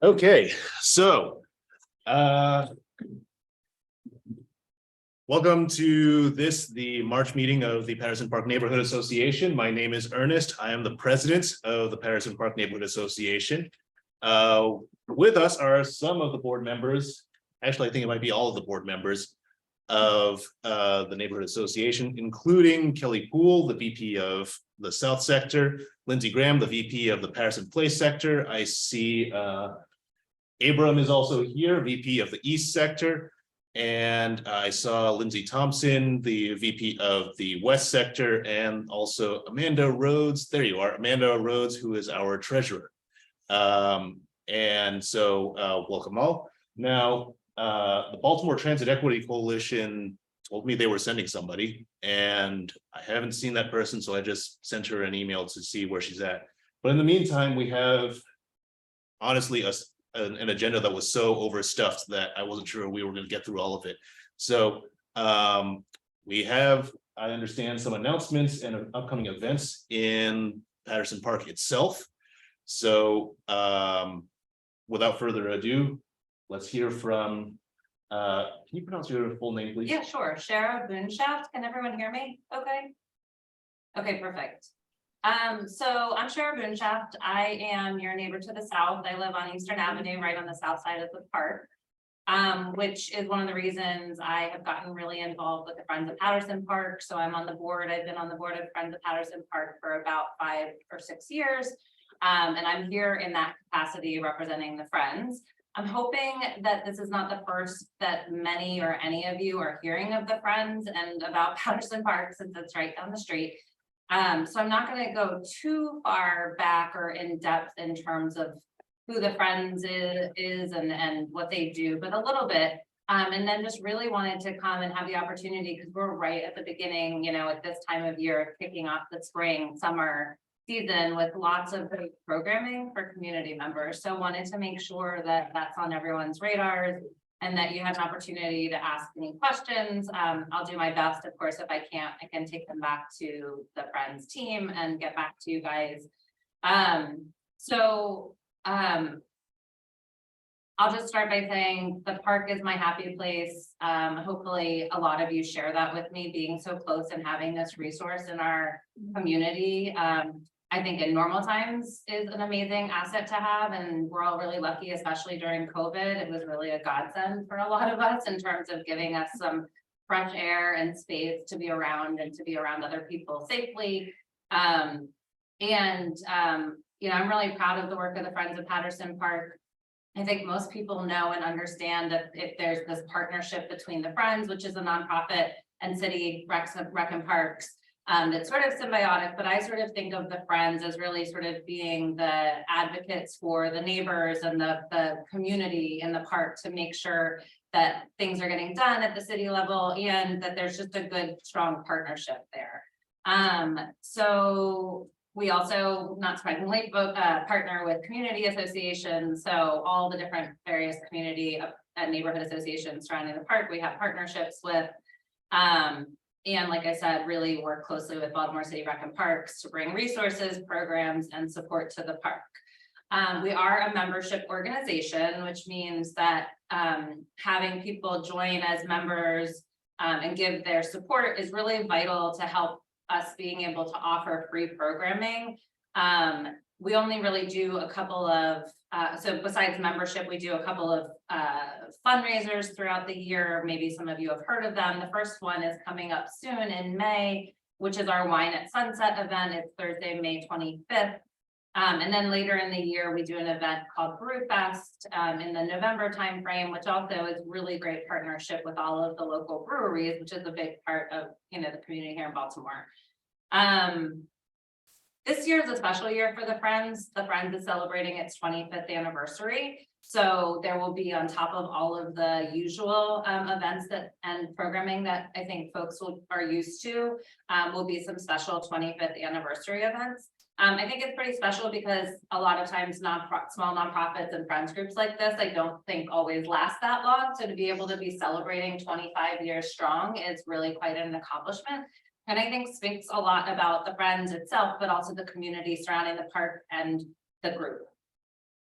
Okay, so welcome to the March meeting of the Patterson Park Neighborhood Association. My name is Ernest. I am the president of the Patterson Park Neighborhood Association. With us are some of the board members. Actually, I think it might be all of the board members of the Neighborhood Association, including Kelly Poole, the VP of the South Sector, Lindsey Graham, the VP of the Patterson Place Sector. I see Abram is also here, VP of the East Sector. And I saw Lindsay Thompson, the VP of the West Sector, and also Amanda Rhodes. There you are, Amanda Rhodes, who is our treasurer. And so welcome all. Now, the Baltimore Transit Equity Coalition told me they were sending somebody, and I haven't seen that person, so I just sent her an email to see where she's at. But in the meantime, we have honestly an agenda that was so overstuffed that I wasn't sure we were going to get through all of it. So we have, I understand, some announcements and upcoming events in Patterson Park itself. So without further ado, let's hear from, can you pronounce your full name, please? Yeah, sure. Shara Boonshaft. Can everyone hear me? Okay. Okay, perfect. So I'm Shara Boonshaft. I am your neighbor to the south. I live on Eastern Avenue, right on the south side of the park, which is one of the reasons I have gotten really involved with the Friends of Patterson Park. So I'm on the board. I've been on the board of Friends of Patterson Park for about 5 or 6 years. And I'm here in that capacity representing the Friends. I'm hoping that this is not the first that many or any of you are hearing of the Friends and about Patterson Park, since it's right down the street. So I'm not going to go too far back or in depth in terms of who the Friends is and what they do, but a little bit. And then just really wanted to come and have the opportunity, because we're right at the beginning, you know, at this time of year, kicking off the spring, summer season with lots of great programming for community members. So wanted to make sure that that's on everyone's radars and that you have an opportunity to ask any questions. I'll do my best. Of course, if I can't, I can take them back to the Friends team and get back to you guys. I'll just start by saying the park is my happy place. Hopefully a lot of you share that with me, being so close and having this resource in our community. I think in normal times is an amazing asset to have, and we're all really lucky, especially during COVID. It was really a godsend for a lot of us in terms of giving us some fresh air and space to be around and to be around other people safely. You know, I'm really proud of the work of the Friends of Patterson Park. I think most people know and understand that if there's this partnership between the Friends, which is a nonprofit, and city rec and parks, that's sort of symbiotic, but I sort of think of the Friends as really sort of being the advocates for the neighbors and the community in the park to make sure that things are getting done at the city level and that there's just a good, strong partnership there. So we also, not surprisingly, partner with community associations. So all the different various community and neighborhood associations surrounding the park, we have partnerships with. And like I said, really work closely with Baltimore City Rec and Parks to bring resources, programs, and support to the park. We are a membership organization, which means that having people join as members and give their support is really vital to help us being able to offer free programming. We only really do a couple of, so besides membership, we do a couple of fundraisers throughout the year. Maybe some of you have heard of them. The first one is coming up soon in May, which is our Wine at Sunset event. It's Thursday, May 25th. And then later in the year, we do an event called Brew Fest in the November timeframe, which also is really great partnership with all of the local breweries, which is a big part of, you know, the community here in Baltimore. This year is a special year for the Friends. The Friends is celebrating its 25th anniversary. So there will be, on top of all of the usual events and programming that I think folks are used to, will be some special 25th anniversary events. I think it's pretty special because a lot of times small nonprofits and Friends groups like this, I don't think always last that long. So to be able to be celebrating 25 years strong is really quite an accomplishment. And I think speaks a lot about the Friends itself, but also the community surrounding the park and the group.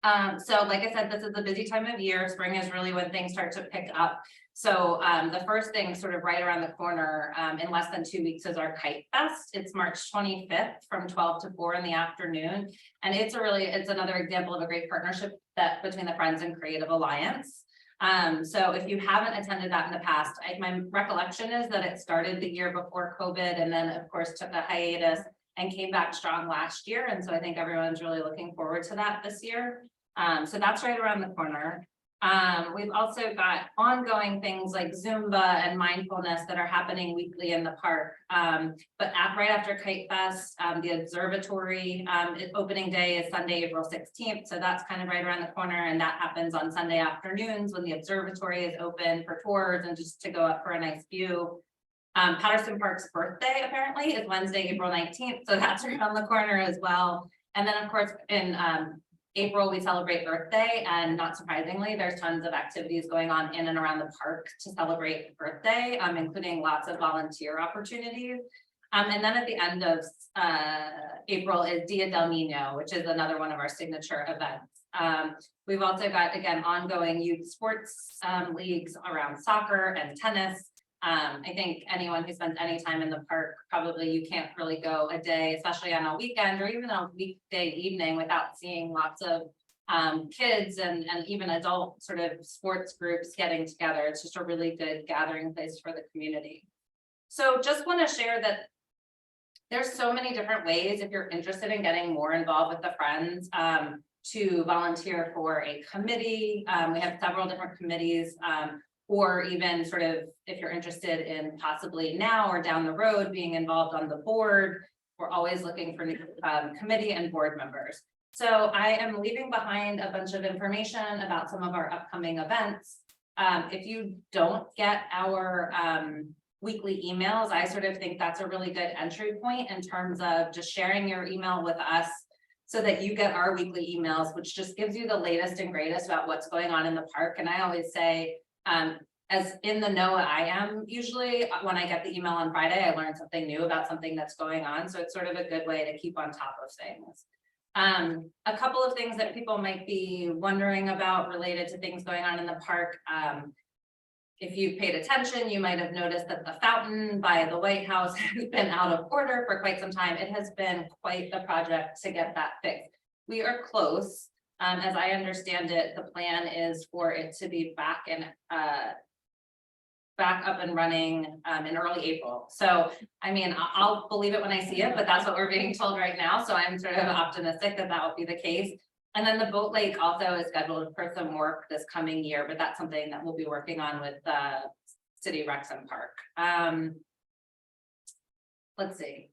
So like I said, this is a busy time of year. Spring is really when things start to pick up. So the first thing sort of right around the corner in less than 2 weeks is our Kite Fest. It's March 25th from 12 to 4 in the afternoon. And it's another example of a great partnership that between the Friends and Creative Alliance. So if you haven't attended that in the past, my recollection is that it started the year before COVID and then of course took a hiatus and came back strong last year. And so I think everyone's really looking forward to that this year. So that's right around the corner. We've also got ongoing things like Zumba and mindfulness that are happening weekly in the park. But right after Kite Fest, the observatory opening day is Sunday, April 16th. So that's kind of right around the corner. And that happens on Sunday afternoons when the observatory is open for tours and just to go up for a nice view. Patterson Park's birthday apparently is Wednesday, April 19th. So that's around the corner as well. And then of course in April, we celebrate Earth Day, and not surprisingly, there's tons of activities going on in and around the park to celebrate Earth Day, including lots of volunteer opportunities. And then at the end of April is Dia del Nino, which is another one of our signature events. We've also got, again, ongoing youth sports leagues around soccer and tennis. I think anyone who spends any time in the park, probably you can't really go a day, especially on a weekend or even a weekday evening without seeing lots of kids and even adult sort of sports groups getting together. It's just a really good gathering place for the community. So just want to share that there's so many different ways if you're interested in getting more involved with the Friends to volunteer for a committee. We have several different committees. Or even sort of if you're interested in possibly now or down the road being involved on the board, we're always looking for new committee and board members. So I am leaving behind a bunch of information about some of our upcoming events. If you don't get our weekly emails, I sort of think that's a really good entry point in terms of just sharing your email with us so that you get our weekly emails, which just gives you the latest and greatest about what's going on in the park. And I always say, as in the know I am usually when I get the email on Friday, I learn something new about something that's going on. So it's sort of a good way to keep on top of things. A couple of things that people might be wondering about related to things going on in the park. If you've paid attention, you might have noticed that the fountain by the White House has been out of order for quite some time. It has been quite the project to get that fixed. We are close. As I understand it, the plan is for it to be back up and running in early April. So, I mean, I'll believe it when I see it, but that's what we're being told right now. So I'm sort of optimistic that that will be the case. And then the boat lake also is scheduled for some work this coming year, but that's something that we'll be working on with the City Wrexham Park. Let's see.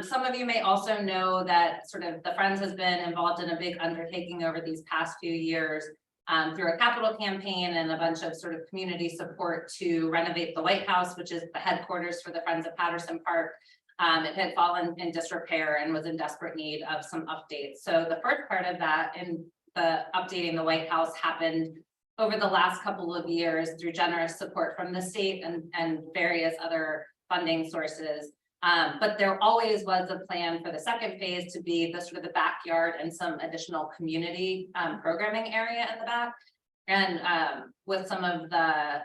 Some of you may also know that sort of the Friends has been involved in a big undertaking over these past few years through a capital campaign and a bunch of sort of community support to renovate the White House, which is the headquarters for the Friends of Patterson Park. It had fallen in disrepair and was in desperate need of some updates. So the first part of that in the updating the White House happened over the last couple of years through generous support from the state and various other funding sources. But there always was a plan for the second phase to be the sort of the backyard and some additional community programming area in the back. And with some of the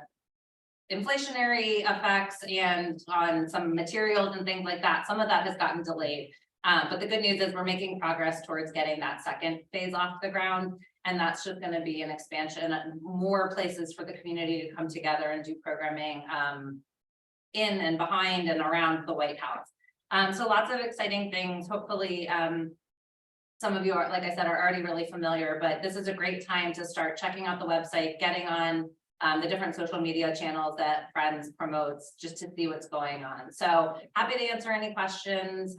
inflationary effects and on some materials and things like that, some of that has gotten delayed. But the good news is we're making progress towards getting that second phase off the ground. And that's just going to be an expansion and more places for the community to come together and do programming in and behind and around the White House. So lots of exciting things. Hopefully, some of you are, like I said, are already really familiar, but this is a great time to start checking out the website, getting on the different social media channels that Friends promotes just to see what's going on. So happy to answer any questions.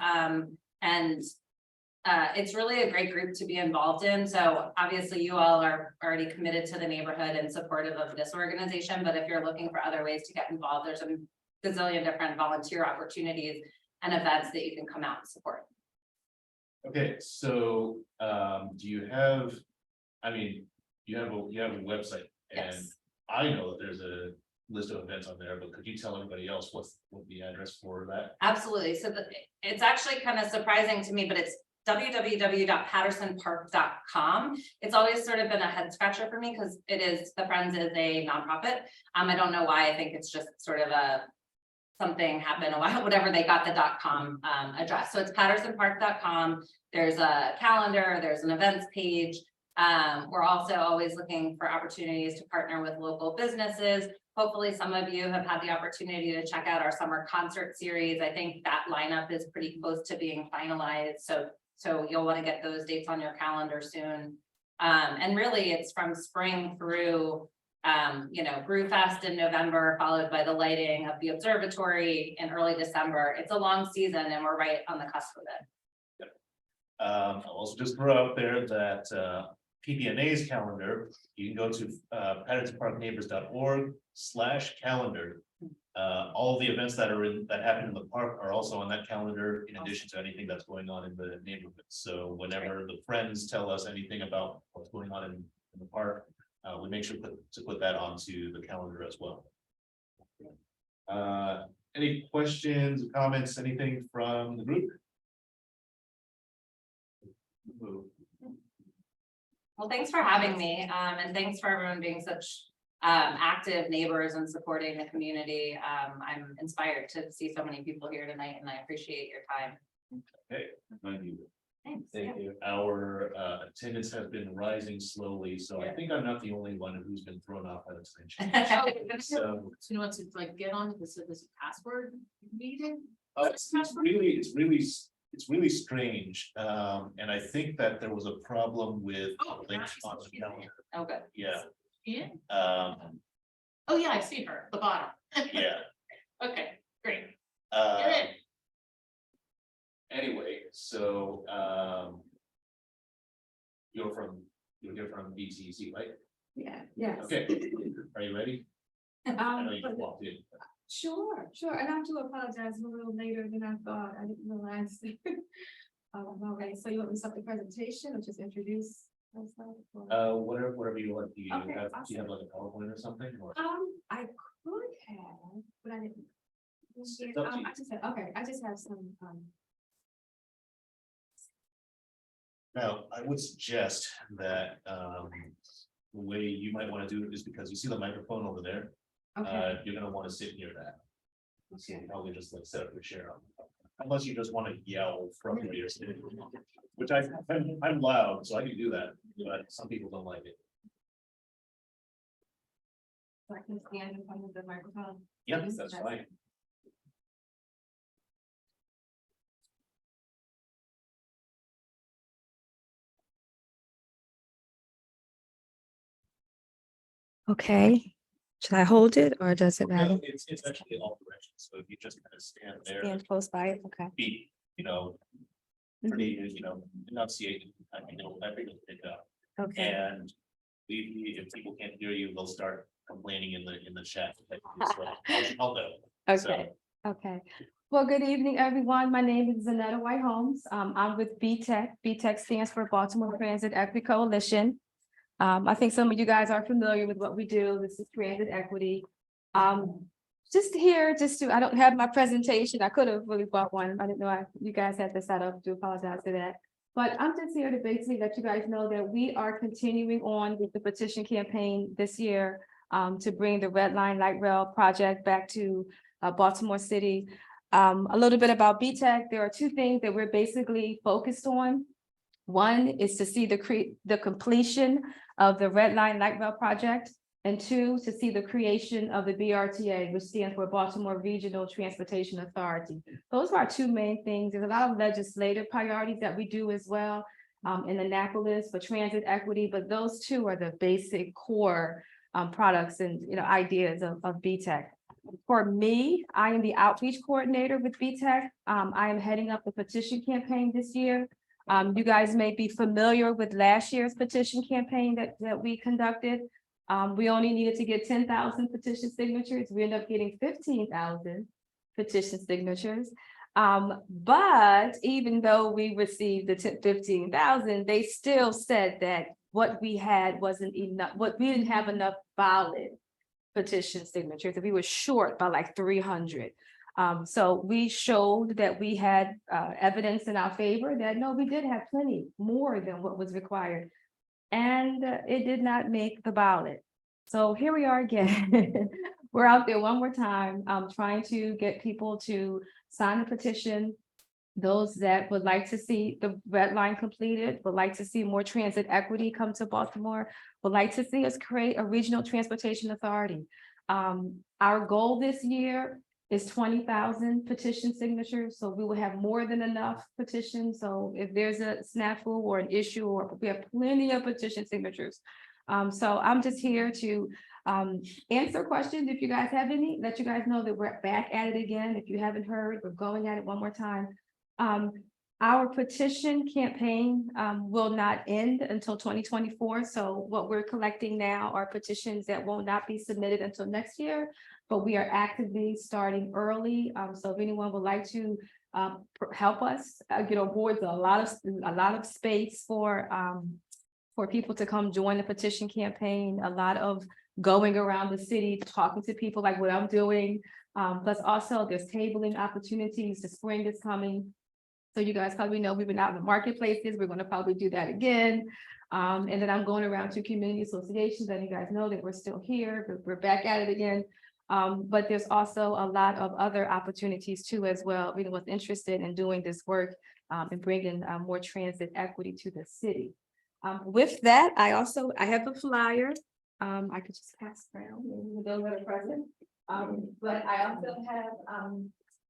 It's really a great group to be involved in. So obviously you all are already committed to the neighborhood and supportive of this organization, but if you're looking for other ways to get involved, there's a gazillion different volunteer opportunities and events that you can come out and support. Okay, so do you have, I mean, you have a website, and Yes. I know that there's a list of events on there, but could you tell everybody else what the address for that? Absolutely. So it's actually kind of surprising to me, but www.pattersonpark.com. It's always sort of been a head scratcher for me because the Friends is a nonprofit. I don't know why. I think it's just sort of something happened a while, whatever they got the .com address. So it's pattersonpark.com. There's a calendar, there's an events page. We're also always looking for opportunities to partner with local businesses. Hopefully some of you have had the opportunity to check out our summer concert series. I think that lineup is pretty close to being finalized. So you'll want to get those dates on your calendar soon. And really it's from spring through, Brewfest in November, followed by the lighting of the observatory in early December. It's a long season and we're right on the cusp of it. I'll also just throw out there that PPNA's calendar, you can go to pattersonparkneighbors.org/calendar. All the events that happen in the park are also on that calendar, in addition to anything that's going on in the neighborhood. So whenever the Friends tell us anything about what's going on in the park, we make sure to put that onto the calendar as well. Any questions, comments, anything from the group? Well, thanks for having me, and thanks for everyone being such active neighbors and supporting the community. I'm inspired to see so many people here tonight, and I appreciate your time. Okay, thank you. Thanks. Thank you. Our attendance has been rising slowly, so I think I'm not the only one who's been thrown off by this thing. So you know, to like get on this password needed. It's really strange. And I think that there was a problem with links on the calendar. Okay. Yeah. Yeah. Oh yeah, I see her at the bottom. Yeah. Okay, great. Anyway, so you're here from BTC, right? Yeah, yes. Okay. Are you ready? I know you just walked in. Sure, and I do apologize, I'm a little later than I thought, I didn't realize. Okay, so you want me to start the presentation or just introduce myself? Whatever you want. Do you Okay, have awesome. like a PowerPoint or something? Or? I could have, but I didn't. It's up to you. I just have some, Now, I would suggest that the way you might want to do it is because you see the microphone over there. okay, You're gonna want to sit near that. So probably just like set up your chair up. Unless you just want to yell from your seat, which I'm loud, so I can do that, but some people don't like it. so I can stand in front of the microphone. Yep, that's fine. Okay, should I hold it or does it No, matter? it's actually all directions, so if you just kind of stand there, Stand close by it, okay. be, pretty, enunciated, I think it'll pick up. Okay, And if people can't hear you, they'll start complaining in the chat. So I'll know. okay, okay. Well, good evening, everyone. My name is Zanetta White Holmes. I'm with BTEC. BTEC stands for Baltimore Transit Equity Coalition. I think some of you guys are familiar with what we do. This is transit equity. Just here, I don't have my presentation. I could have really bought one. I didn't know you guys had this set up. Do apologize for that. But I'm just here to basically let you guys know that we are continuing on with the petition campaign this year to bring the Red Line Light Rail project back to Baltimore City. A little bit about BTEC. There are two things that we're basically focused on. One is to see the completion of the Red Line Light Rail project, and two, to see the creation of the BRTA, which stands for Baltimore Regional Transportation Authority. Those are our two main things. There's a lot of legislative priorities that we do as well in Annapolis for transit equity, but those two are the basic core products and ideas of BTEC. For me, I am the outreach coordinator with BTEC. I am heading up the petition campaign this year. You guys may be familiar with last year's petition campaign that we conducted. We only needed to get 10,000 petition signatures. We ended up getting 15,000 petition signatures. But even though we received the 15,000, they still said that what we had wasn't enough, we didn't have enough valid petition signatures, that we were short by like 300. So we showed that we had evidence in our favor that no, we did have plenty more than what was required. And it did not make the ballot. So here we are again. We're out there one more time, trying to get people to sign the petition. Those that would like to see the red line completed, would like to see more transit equity come to Baltimore, would like to see us create a regional transportation authority. Our goal this year is 20,000 petition signatures, so we will have more than enough petitions. So if there's a snafu or an issue, or we have plenty of petition signatures. So I'm just here to answer questions if you guys have any, let you guys know that we're back at it again. If you haven't heard, we're going at it one more time. Our petition campaign will not end until 2024. So what we're collecting now are petitions that will not be submitted until next year, but we are actively starting early. So if anyone would like to help us get on board, a lot of space for people to come join the petition campaign, a lot of going around the city, talking to people like what I'm doing. Plus also there's tabling opportunities. The spring is coming. So you guys probably know we've been out in the marketplaces. We're going to probably do that again. And then I'm going around to community associations, and you guys know that we're still here. We're back at it again. But there's also a lot of other opportunities too as well. We was interested in doing this work and bringing more transit equity to the city. With that, I have a flyer. I could just pass around those that are present. But I also have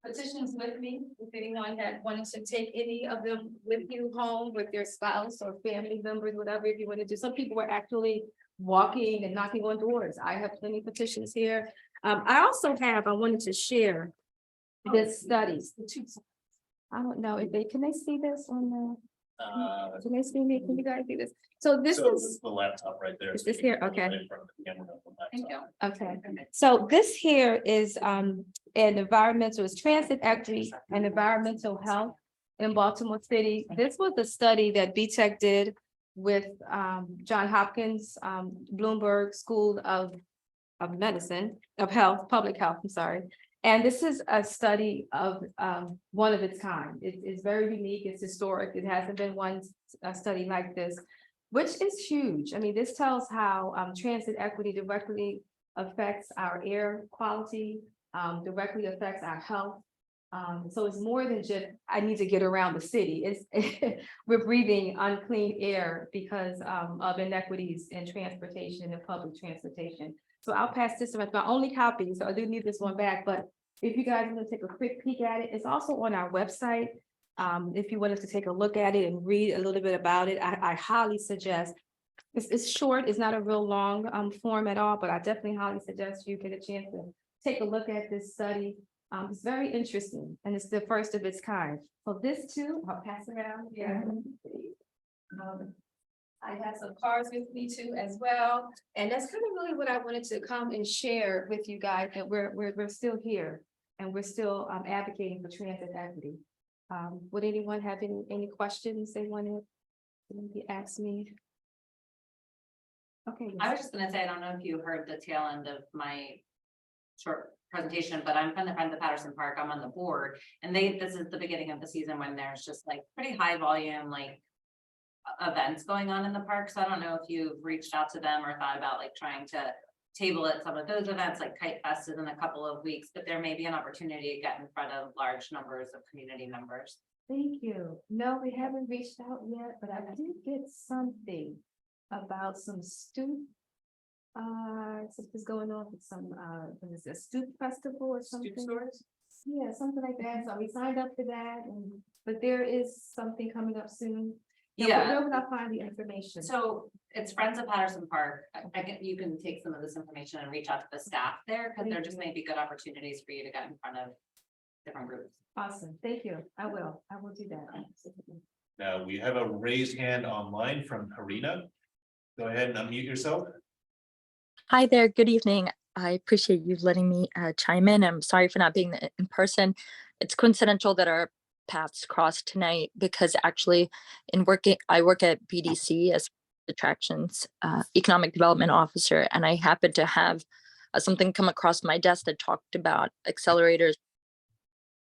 petitions with me, if anyone that wanted to take any of them with you home with their spouse or family members, whatever, if you want to do. Some people were actually walking and knocking on doors. I have plenty of petitions here. I wanted to share this study. I don't know if can they see this on the, can they see me? Can you guys see this? So this is the laptop right there. Is this here? Okay. Right in front of the camera on the Thank you. laptop. Okay, so this here is an environmental, it's transit equity and environmental health in Baltimore City. This was a study that BTEC did with John Hopkins, Bloomberg School of Medicine, of Health, Public Health, I'm sorry. And this is a study of one of its kind. It's very unique, it's historic. It hasn't been one study like this, which is huge. I mean, this tells how transit equity directly affects our air quality, directly affects our health. So it's more than just, I need to get around the city. It's we're breathing unclean air because of inequities in transportation and public transportation. So I'll pass this around. It's my only copy, so I do need this one back. But if you guys want to take a quick peek at it, it's also on our website. If you wanted to take a look at it and read a little bit about it, I highly suggest. It's short, it's not a real long form at all, but I definitely highly suggest you get a chance to take a look at this study. It's very interesting, and it's the first of its kind. So this too, I'll pass around here. I have some cards with me too as well, and that's kind of really what I wanted to come and share with you guys. That we're still here, and we're still advocating for transit equity. Would anyone have any questions they wanted to ask me? Okay. I was just gonna say, I don't know if you heard the tail end of my short presentation, but I'm from the Friends of Patterson Park. I'm on the board, and this is the beginning of the season when there's just like pretty high volume, like events going on in the park. So I don't know if you've reached out to them or thought about like trying to table at some of those events, like Kite Fest is in a couple of weeks, but there may be an opportunity to get in front of large numbers of community members. Thank you. No, we haven't reached out yet, but I did get something about some stoop. Something's going on with some what is it, stoop festival or something? Yeah, something like that. So we signed up for that, but there is something coming up soon. Now, Yeah. where would I find the information? So it's Friends of Patterson Park. You can take some of this information and reach out to the staff there, because there just may be good opportunities for you to get in front of different groups. Awesome. Thank you. I will do that. Now, we have a raised hand online from Harina. Go ahead and unmute yourself. Hi there, good evening. I appreciate you letting me chime in. I'm sorry for not being in person. It's coincidental that our paths crossed tonight because actually I work at BDC as attractions economic development officer, and I happened to have something come across my desk that talked about accelerators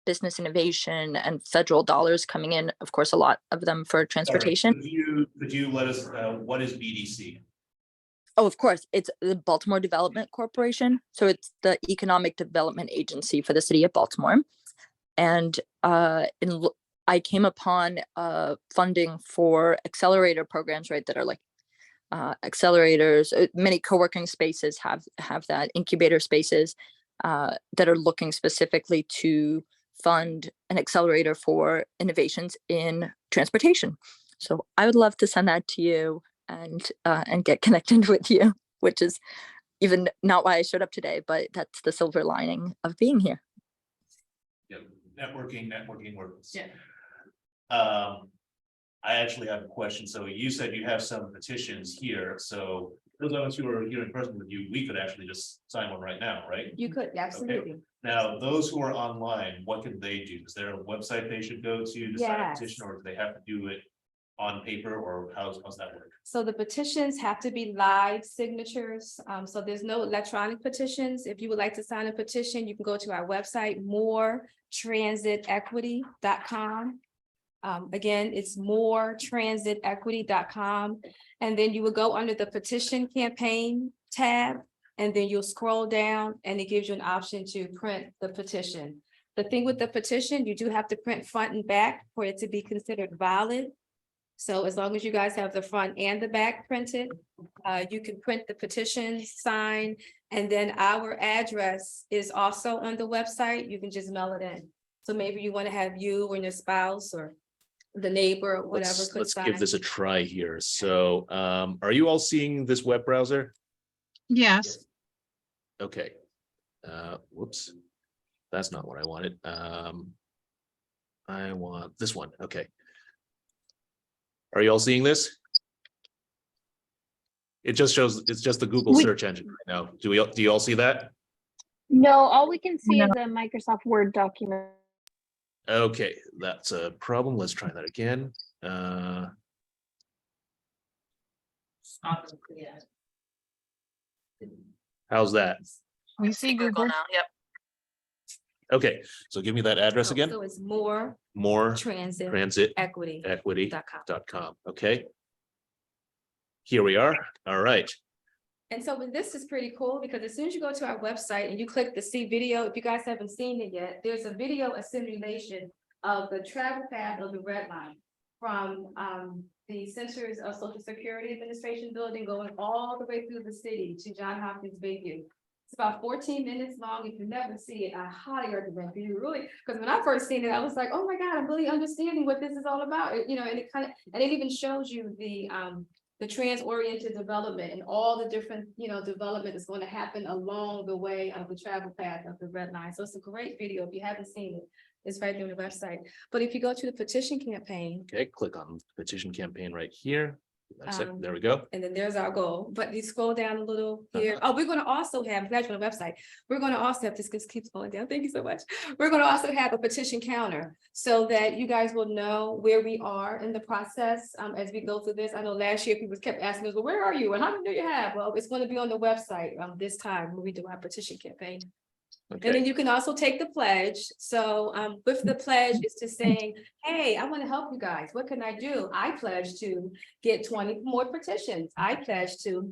business innovation and federal dollars coming in, of course, a lot of them for transportation. Could you let us, what is BDC? Oh, of course, it's the Baltimore Development Corporation. So it's the economic development agency for the city of Baltimore. And I came upon funding for accelerator programs, right, that are like accelerators. Many co-working spaces have that, incubator spaces that are looking specifically to fund an accelerator for innovations in transportation. So I would love to send that to you and get connected with you, which is even not why I showed up today, but that's the silver lining of being here. Yeah, networking works. Yeah. I actually have a question. So you said you have some petitions here. So those of us who are here in person with you, we could actually just sign one right now, right? You could, absolutely. Now, those who are online, what can they do? Is there a website they should go to sign a Yes. petition, or do they have to do it on paper, or how's that work? So the petitions have to be live signatures. So there's no electronic petitions. If you would like to sign a petition, you can go to our website, moretransit.equity.com. Again, it's moretransit.equity.com. And then you will go under the petition campaign tab, and then you'll scroll down and it gives you an option to print the petition. The thing with the petition, you do have to print front and back for it to be considered valid. So as long as you guys have the front and the back printed, you can print the petition, sign, and then our address is also on the website. You can just mail it in. So maybe you want to have you or your spouse or the neighbor or whatever. Let's give this a try here. So are you all seeing this web browser? Yes. Okay. Whoops. That's not what I wanted. I want this one. Okay. Are you all seeing this? It just shows, it's just the Google search engine right now. Do you all see that? No, all we can see is a Microsoft Word document. Okay, that's a problem. Let's try that again. How's that? We see Google. Yep. Okay, so give me that address again. So it's more More transit transit equity. equity.com. Okay. Here we are. All right. And so this is pretty cool because as soon as you go to our website and you click the see video, if you guys haven't seen it yet, there's a video, a simulation of the travel path of the red line from the Centers of Social Security Administration building going all the way through the city to Johns Hopkins Bayview. It's about 14 minutes long. If you never see it, I highly recommend for you, really, because when I first seen it, I was like, oh my God, I'm really understanding what this is all about. You know, and it even shows you the trans-oriented development and all the different, development that's going to happen along the way of the travel path of the red line. So it's a great video. If you haven't seen it, it's right there on the website. But if you go to the petition campaign. Okay, click on petition campaign right here. That's it. There we go. And then there's our goal, but you scroll down a little here. Oh, we're going to also have, glad you're on the website. We're going to also have, this keeps going down. Thank you so much. We're going to also have a petition counter so that you guys will know where we are in the process as we go through this. I know last year people kept asking us, well, where are you? And how many do you have? Well, it's going to be on the website this time when we do our petition campaign. And Okay, then you can also take the pledge. So with the pledge is to saying, hey, I want to help you guys. What can I do? I pledge to get 20 more petitions. I pledge to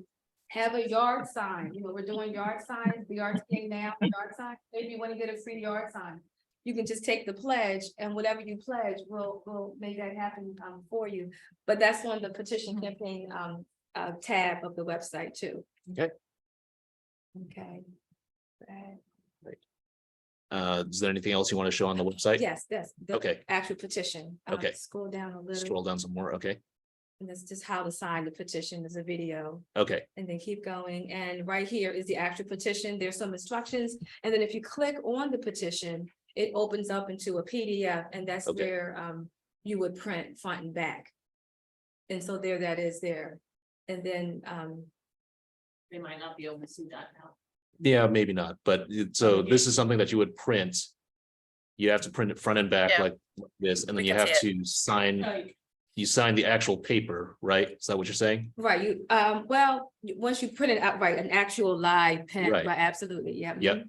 have a yard sign. We're doing yard signs. The yard's getting now, yard sign. Maybe you want to get a free yard sign. You can just take the pledge and whatever you pledge, we'll make that happen for you. But that's on the petition campaign tab of the website too. Okay. Okay. Is there anything else you want to show on the website? Yes, that's the Okay. actual petition. Okay. Scroll down a little, Scroll down some more. Okay. and that's just how to sign the petition. There's a video, Okay. and then keep going. And right here is the actual petition. There's some instructions. And then if you click on the petition, it opens up into a PDF, and that's Okay. where you would print front and back. And so there that is there. And then They might not be able to see that now. Yeah, maybe not, but so this is something that you would print. You have to print it front and back Yeah. like this, and then We you can have see to sign, you sign the actual paper, right? Is that what you're saying? right, once you print it out, right, an actual live pen, Right. right, absolutely, yeah. Yep.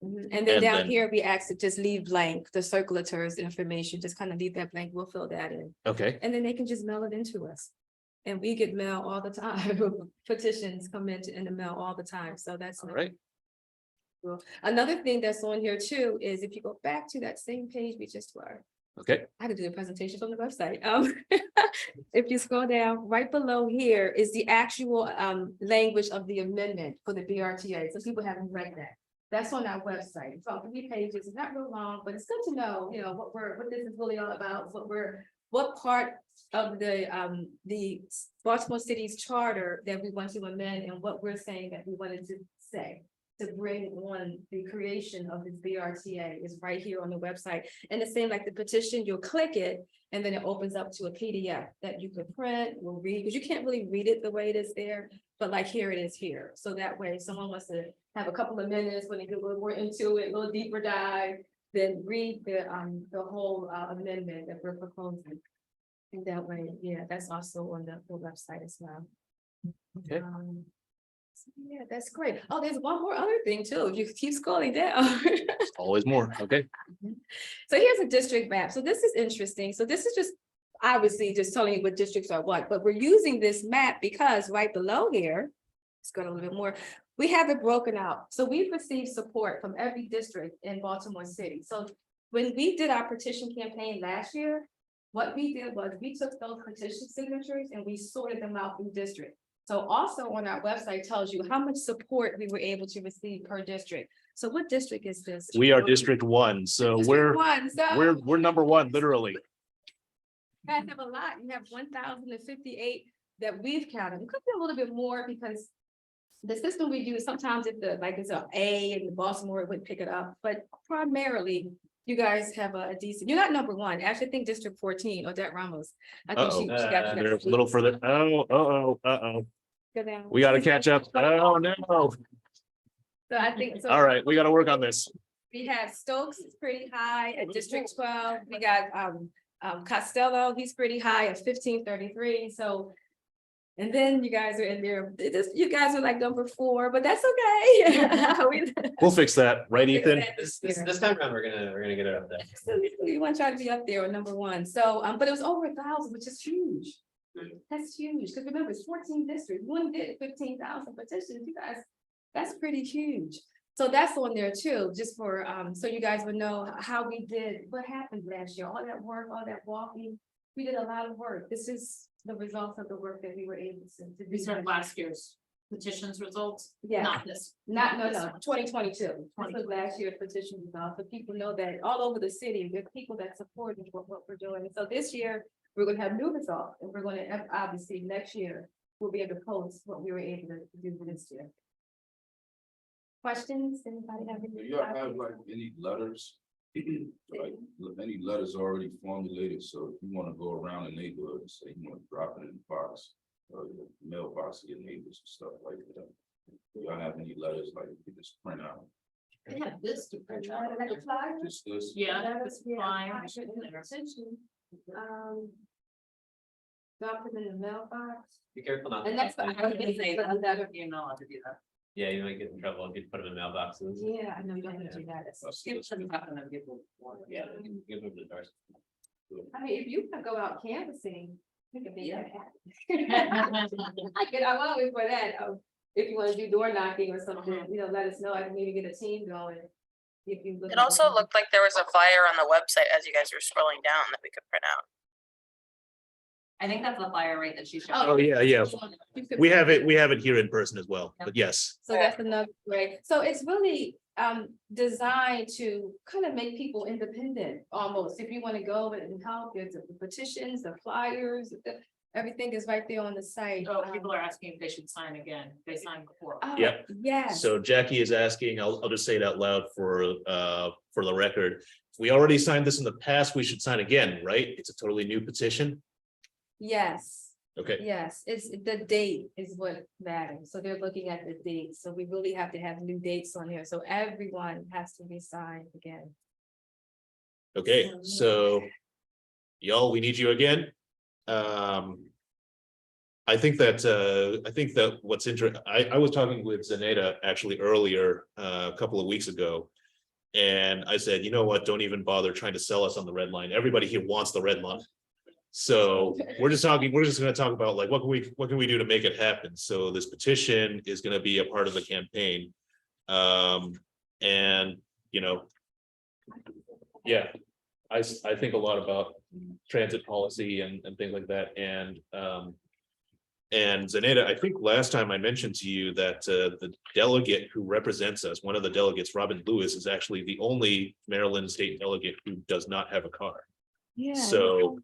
And And then down then- here, we asked to just leave blank, the circulators information, just kind of leave that blank, we'll fill that in. Okay, And then they can just mail it into us. And we get mail all the time, petitions come in the mail all the time, so that's. all right. Cool. Another thing that's on here too is if you go back to that same page we just were. Okay, I could do a presentation from the website. If you scroll down, right below here is the actual language of the amendment for the BRTA. So people haven't read that. That's on our website. It's about 3 pages. It's not real long, but it's good to know, you know, what this is really all about, what part of the Baltimore City's charter that we want to amend and what we're saying that we wanted to say. To bring on the creation of this BRTA is right here on the website. And the same like the petition, you'll click it and then it opens up to a PDF that you can print or read, because you can't really read it the way it is there, but like here it is here. So that way, if someone wants to have a couple of minutes when they get a little more into it, a little deeper dive, then read the whole amendment that we're proposing. And that way, yeah, that's also on the website as well. Okay. Yeah, that's great. Oh, there's one more other thing too. If you keep scrolling down. always more. Okay, So here's a district map. So this is interesting. So this is just obviously just telling you what districts are what, but we're using this map because right below here, let's go a little bit more. We have it broken out. So we've received support from every district in Baltimore City. So when we did our petition campaign last year, what we did was we took those petition signatures and we sorted them out through district. So also on our website tells you how much support we were able to receive per district. So what district is this? we are District 1, so District 1, so we're number 1, literally. you guys have a lot. You have 1,058 that we've counted. It could be a little bit more because the system we use, sometimes if the, like it's a A in Baltimore, it wouldn't pick it up, but primarily you guys have a decent, you're not number 1. Actually, I think District 14, Odette Ramos. I think she got you They're a guys. little further. Oh. Go down. We gotta catch up. Oh, no. So I think. So All right, we gotta work on this. we have Stokes is pretty high at District 12. We got Costello, he's pretty high at 1533. So. And then you guys are in there, you guys are like number 4, but that's okay. We'll fix that, right, Ethan? This time around, we're gonna get it up there. We want to try to be up there on number 1. So, but it was over 1,000, which is huge. That's huge, because remember, it's 14 districts. We only did 15,000 petitions. You guys, that's pretty huge. So that's on there too, just for, so you guys would know how we did, what happened last year, all that work, all that walking. We did a lot of work. This is the results of the work that we were able to do. These are last year's petitions results, Yeah, not this. no, 2022. This was last year's petition results. So people know that all over the city, there's people that support what we're doing. So this year, we're gonna have new results, and we're gonna have, obviously, next year, we'll be able to post what we were able to do this year. Questions? Anybody have any? Do you have like any letters? Like any letters already formulated, so if you wanna go around the neighborhood and say, you wanna drop it in the box. Or the mailbox to your neighbors and stuff like that. Do y'all have any letters like you can just print out? They have this to print out. Like a flyer? Just this? Yeah, it's fine. Drop them in the mailbox. Be careful not. And that's what I was gonna say, but I'm not- You're not allowed to do that. Yeah, you might get in trouble if you put them in mailboxes. Yeah, I know you don't have to do that. That's Give this. them up and then give them one. Yeah, give them the doors. I mean, if you can go out canvassing, we can make that happen. Yeah. I'm always for that. If you want to do door knocking or something, you know, let us know. I can maybe get a team going. If you. It also looked like there was a flyer on the website as you guys were scrolling down that we could print out. I think that's the flyer rate that she showed. Oh, yeah. You could- We have it here in person as well, but yes. So that's another way. So it's really designed to kind of make people independent almost. If you want to go and help, there's the petitions, the flyers, everything is right there on the site. Oh, people are asking if they should sign again. They signed before. Oh, Yep. yes. So Jackie is asking, I'll just say it out loud for the record. If we already signed this in the past, we should sign again, right? It's a totally new petition. Yes. Okay, Yes, it's the date is what matters. So they're looking at the date. So we really have to have new dates on here. So everyone has to be signed again. okay, so y'all, we need you again. I think that what's interesting, I was talking with Zaneta actually earlier, a couple of weeks ago. And I said, you know what, don't even bother trying to sell us on the red line. Everybody here wants the red line. So we're just gonna talk about like, what can we do to make it happen? So this petition is gonna be a part of the campaign. And, you know, yeah, I think a lot about transit policy and things like that. And Zaneta, I think last time I mentioned to you that the delegate who represents us, one of the delegates, Robin Lewis, is actually the only Maryland state delegate who does not have a car. Yeah. So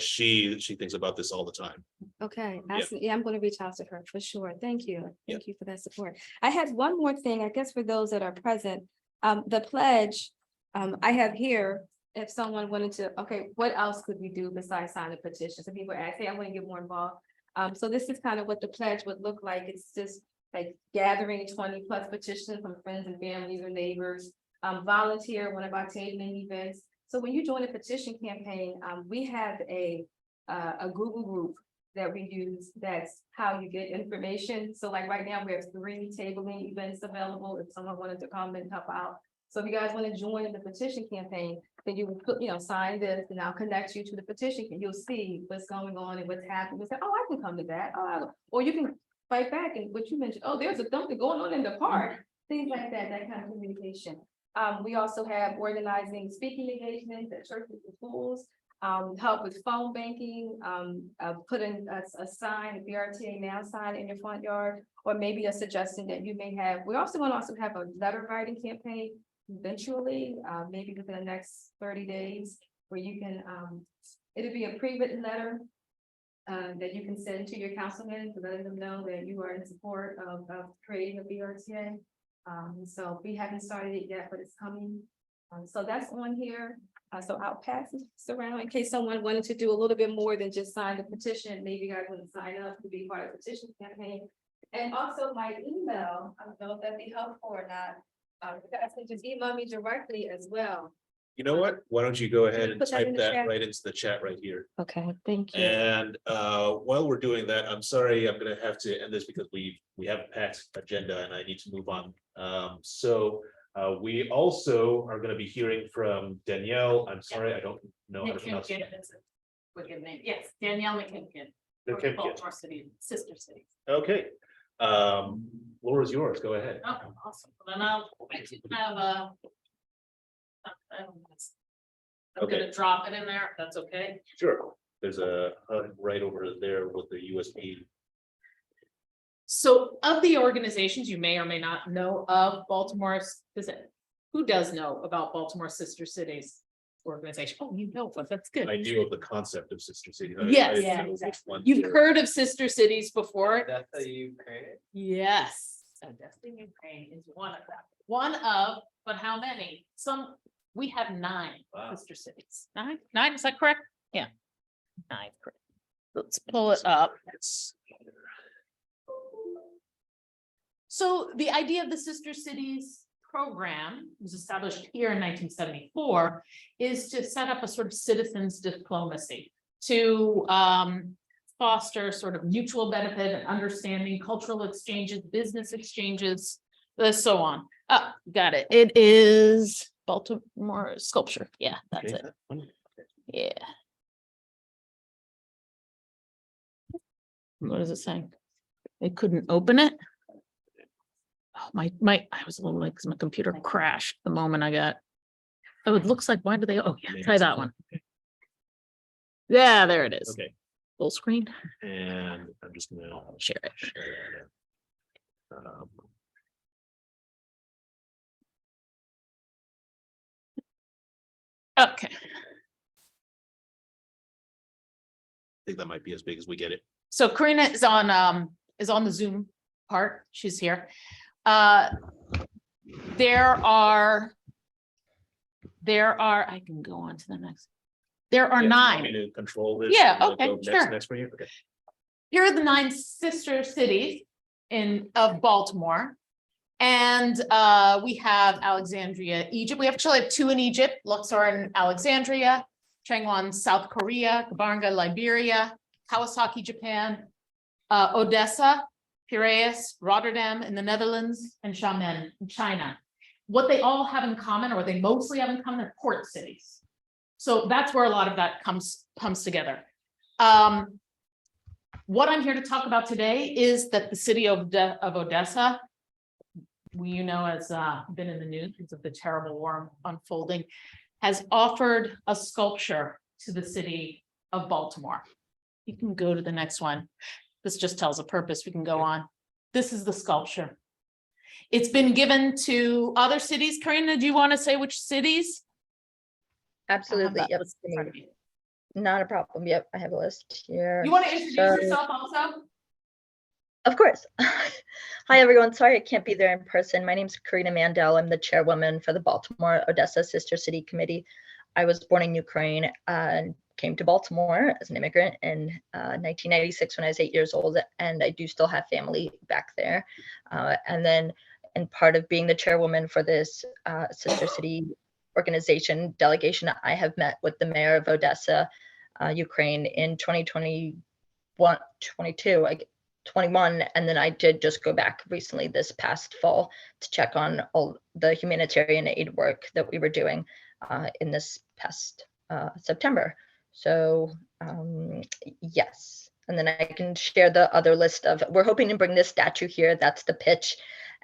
she thinks about this all the time. Okay, Yeah. absolutely. Yeah, I'm going to reach out to her for sure. Thank you. Thank you for that support. I had one more thing, I guess, for those that are present. The pledge I have here, if someone wanted to, okay, what else could we do besides sign a petition? So people ask, hey, I want to get more involved. So this is kind of what the pledge would look like. It's just like gathering 20+ petitions from friends and families or neighbors, volunteer one of our tabling events. So when you join a petition campaign, we have a Google group that we use. That's how you get information. So like right now we have 3 tabling events available if someone wanted to come and help out. So if you guys want to join the petition campaign, then you would put, sign this and I'll connect you to the petition and you'll see what's going on and what's happening. You say, oh, I can come to that. Oh, or you can fight back and what you mentioned, oh, there's something going on in the park. Things like that, that kind of communication. We also have organizing speaking engagements at churches and schools, help with phone banking, putting a sign, a BRTA now sign in your front yard, or maybe a suggestion that you may have. We're also going to also have a letter writing campaign eventually, maybe within the next 30 days, where you can, it'll be a pre-written letter that you can send to your councilman to let them know that you are in support of creating a BRTA. So we haven't started it yet, but it's coming. So that's on here. So I'll pass this around in case someone wanted to do a little bit more than just sign the petition. Maybe you guys want to sign up to be part of the petition campaign. And also my email, I don't know if that'd be helpful or not. You guys can just email me directly as well. You know what? Why don't you go ahead and Put that in type the that chat. right into the chat right here? Okay, thank you. And while we're doing that, I'm sorry, I'm gonna have to end this because we have a packed agenda and I need to move on. So we also are gonna be hearing from Danielle. I'm sorry, I don't know how to pronounce it. Wicked name. Yes, Danielle McKinkin. McKinkin. Baltimore City, Sister City. Okay. Floor is yours. Go ahead. Oh, awesome. Then I have I'm gonna drop it in there, if that's okay. Sure. There's a HUD right over there with the USB. So of the organizations you may or may not know of, Baltimore, who does know about Baltimore Sister Cities organization? Oh, you know, but that's good. I knew of the concept of Sister City. Yes. I didn't know which one You've to- heard of Sister Cities before? That's how you create. Yes. Odessa Ukraine is one of them. One of, but how many? We have 9 Wow. sister cities. 9, is that correct? Yeah. 9, correct. Let's pull it up. So the idea of the Sister Cities program was established here in 1974 is to set up a sort of citizens diplomacy to foster sort of mutual benefit and understanding, cultural exchanges, business exchanges, so on. Oh, got it. It is Baltimore sculpture. Yeah, that's it. Yeah. What is it saying? It couldn't open it. Oh, I was a little late because my computer crashed the moment I got. Oh, it looks like, why do they, oh yeah, try that one. Yeah, there it is. Okay. Full screen. And I'm just gonna Share it. share that. Okay. I think that might be as big as we get it. So Karina is on the Zoom part. She's here. There are, I can go on to the next. There are Yeah, 9. want me to control this. Yeah, and let okay, go next- sure. Next for you, okay. Here are the 9 sister cities of Baltimore. And we have Alexandria, Egypt. We actually have 2 in Egypt, Luxor and Alexandria, Changwon, South Korea, Kabanga, Liberia, Kawasaki, Japan, Odessa, Piraeus, Rotterdam in the Netherlands, and Xiamen in China. what they all have in common, or what they mostly have in common, are port cities. So that's where a lot of that comes together. What I'm here to talk about today is that the city of Odessa, you know, has been in the news because of the terrible war unfolding, has offered a sculpture to the city of Baltimore. You can go to the next one. This just tells a purpose. We can go on. This is the sculpture. It's been given to other cities. Karina, do you want to say which cities? Absolutely. Yep. Not a problem. Yep. I have a list here. You want to introduce yourself also? Of course. Hi, everyone. Sorry I can't be there in person. My name is Karina Mandel. I'm the chairwoman for the Baltimore Odessa Sister City Committee. I was born in Ukraine and came to Baltimore as an immigrant in 1996 when I was 8 years old, and I do still have family back there. And then, in part of being the chairwoman for this Sister City organization delegation, I have met with the mayor of Odessa, Ukraine in 2021, 21, and then I did just go back recently this past fall to check on all the humanitarian aid work that we were doing in this past September. So yes, and then I can share the other list of, we're hoping to bring this statue here. That's the pitch,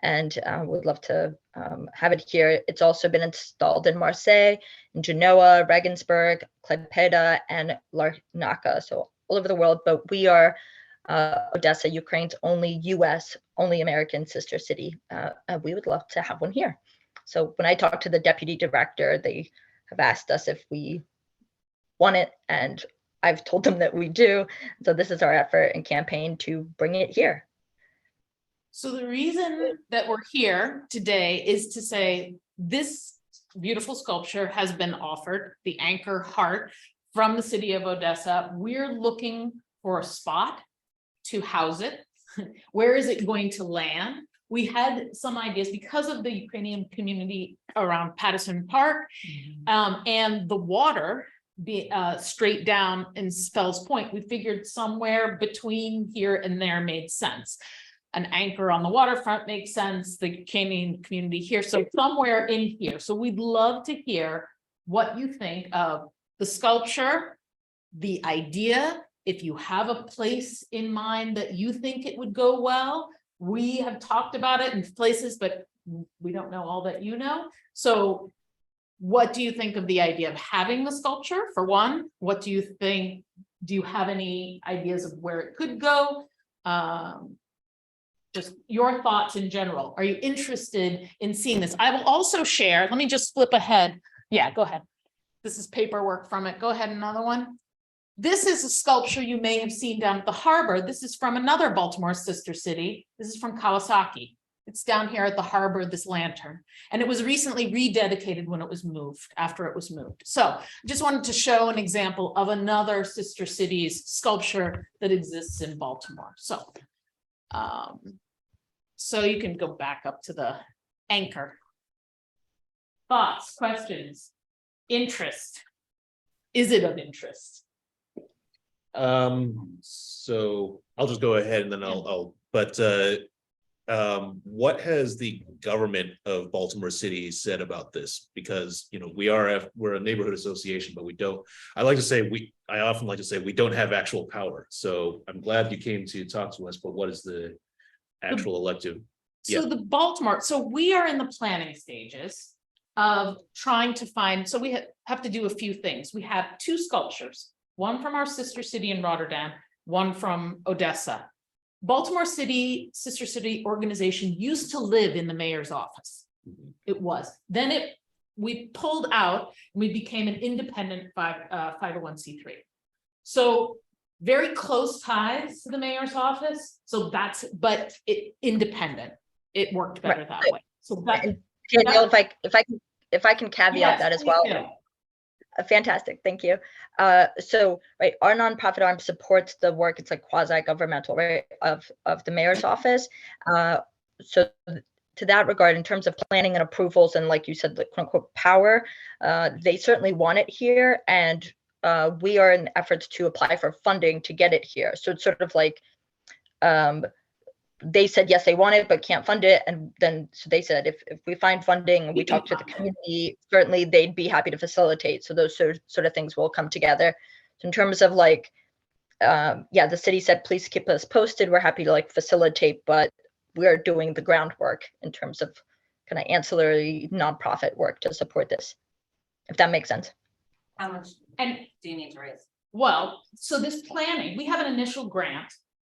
and would love to have it here. It's also been installed in Marseille, in Genoa, Regensburg, Klaipeda, and Larnaca, so all over the world. But we are Odessa, Ukraine's only US, only American sister city. We would love to have one here. So when I talked to the deputy director, they have asked us if we want it, and I've told them that we do. So this is our effort and campaign to bring it here. So the reason that we're here today is to say this beautiful sculpture has been offered, the anchor heart, from the city of Odessa. We're looking for a spot to house it. Where is it going to land? We had some ideas because of the Ukrainian community around Patterson Park, and the water be straight down in Fells Point. We figured somewhere between here and there made sense. An anchor on the waterfront makes sense, the Canadian community here, so somewhere in here. So we'd love to hear what you think of the sculpture, the idea. If you have a place in mind that you think it would go well, we have talked about it in places, but we don't know all that you know. So what do you think of the idea of having the sculpture, for one? What do you think? Do you have any ideas of where it could go? Just your thoughts in general. Are you interested in seeing this? I will also share, let me just flip ahead. Yeah, go ahead. This is paperwork from it. Go ahead, another one. This is a sculpture you may have seen down at the harbor. This is from another Baltimore sister city. This is from Kawasaki. It's down here at the harbor, this lantern. And it was recently rededicated when it was moved, after it was moved. So I just wanted to show an example of another sister city's sculpture that exists in Baltimore. So you can go back up to the anchor. Thoughts, questions, interest. Is it of interest? So I'll just go ahead and then what has the government of Baltimore City said about this? Because, you know, we're a neighborhood association, but I often like to say we don't have actual power. So I'm glad you came to talk to us, but what is the actual elective? So the Baltimore, so we are in the planning stages of trying to find, so we have to do a few things. We have two sculptures, one from our sister city in Rotterdam, one from Odessa. Baltimore City Sister City organization used to live in the mayor's office. It was. Then we pulled out and we became an independent 501c3. So very close ties to the mayor's office. So but independent. It worked better that way. So that, Danielle, if I can caveat that as well. Fantastic, thank you. So right, our nonprofit arm supports the work. It's like quasi-governmental, right, of the mayor's office. So to that regard, in terms of planning and approvals, and like you said, the quote unquote power, they certainly want it here, and we are in efforts to apply for funding to get it here. So it's sort of like they said, yes, they want it, but can't fund it. And then, so they said, if we find funding, we talk to the community, certainly they'd be happy to facilitate. So those sort of things will come together. So in terms of like, yeah, the city said, please keep us posted. We're happy to like facilitate, but we're doing the groundwork in terms of kind of ancillary nonprofit work to support this, if that makes sense. How much And do you need to raise? well, so this planning, we have an initial grant,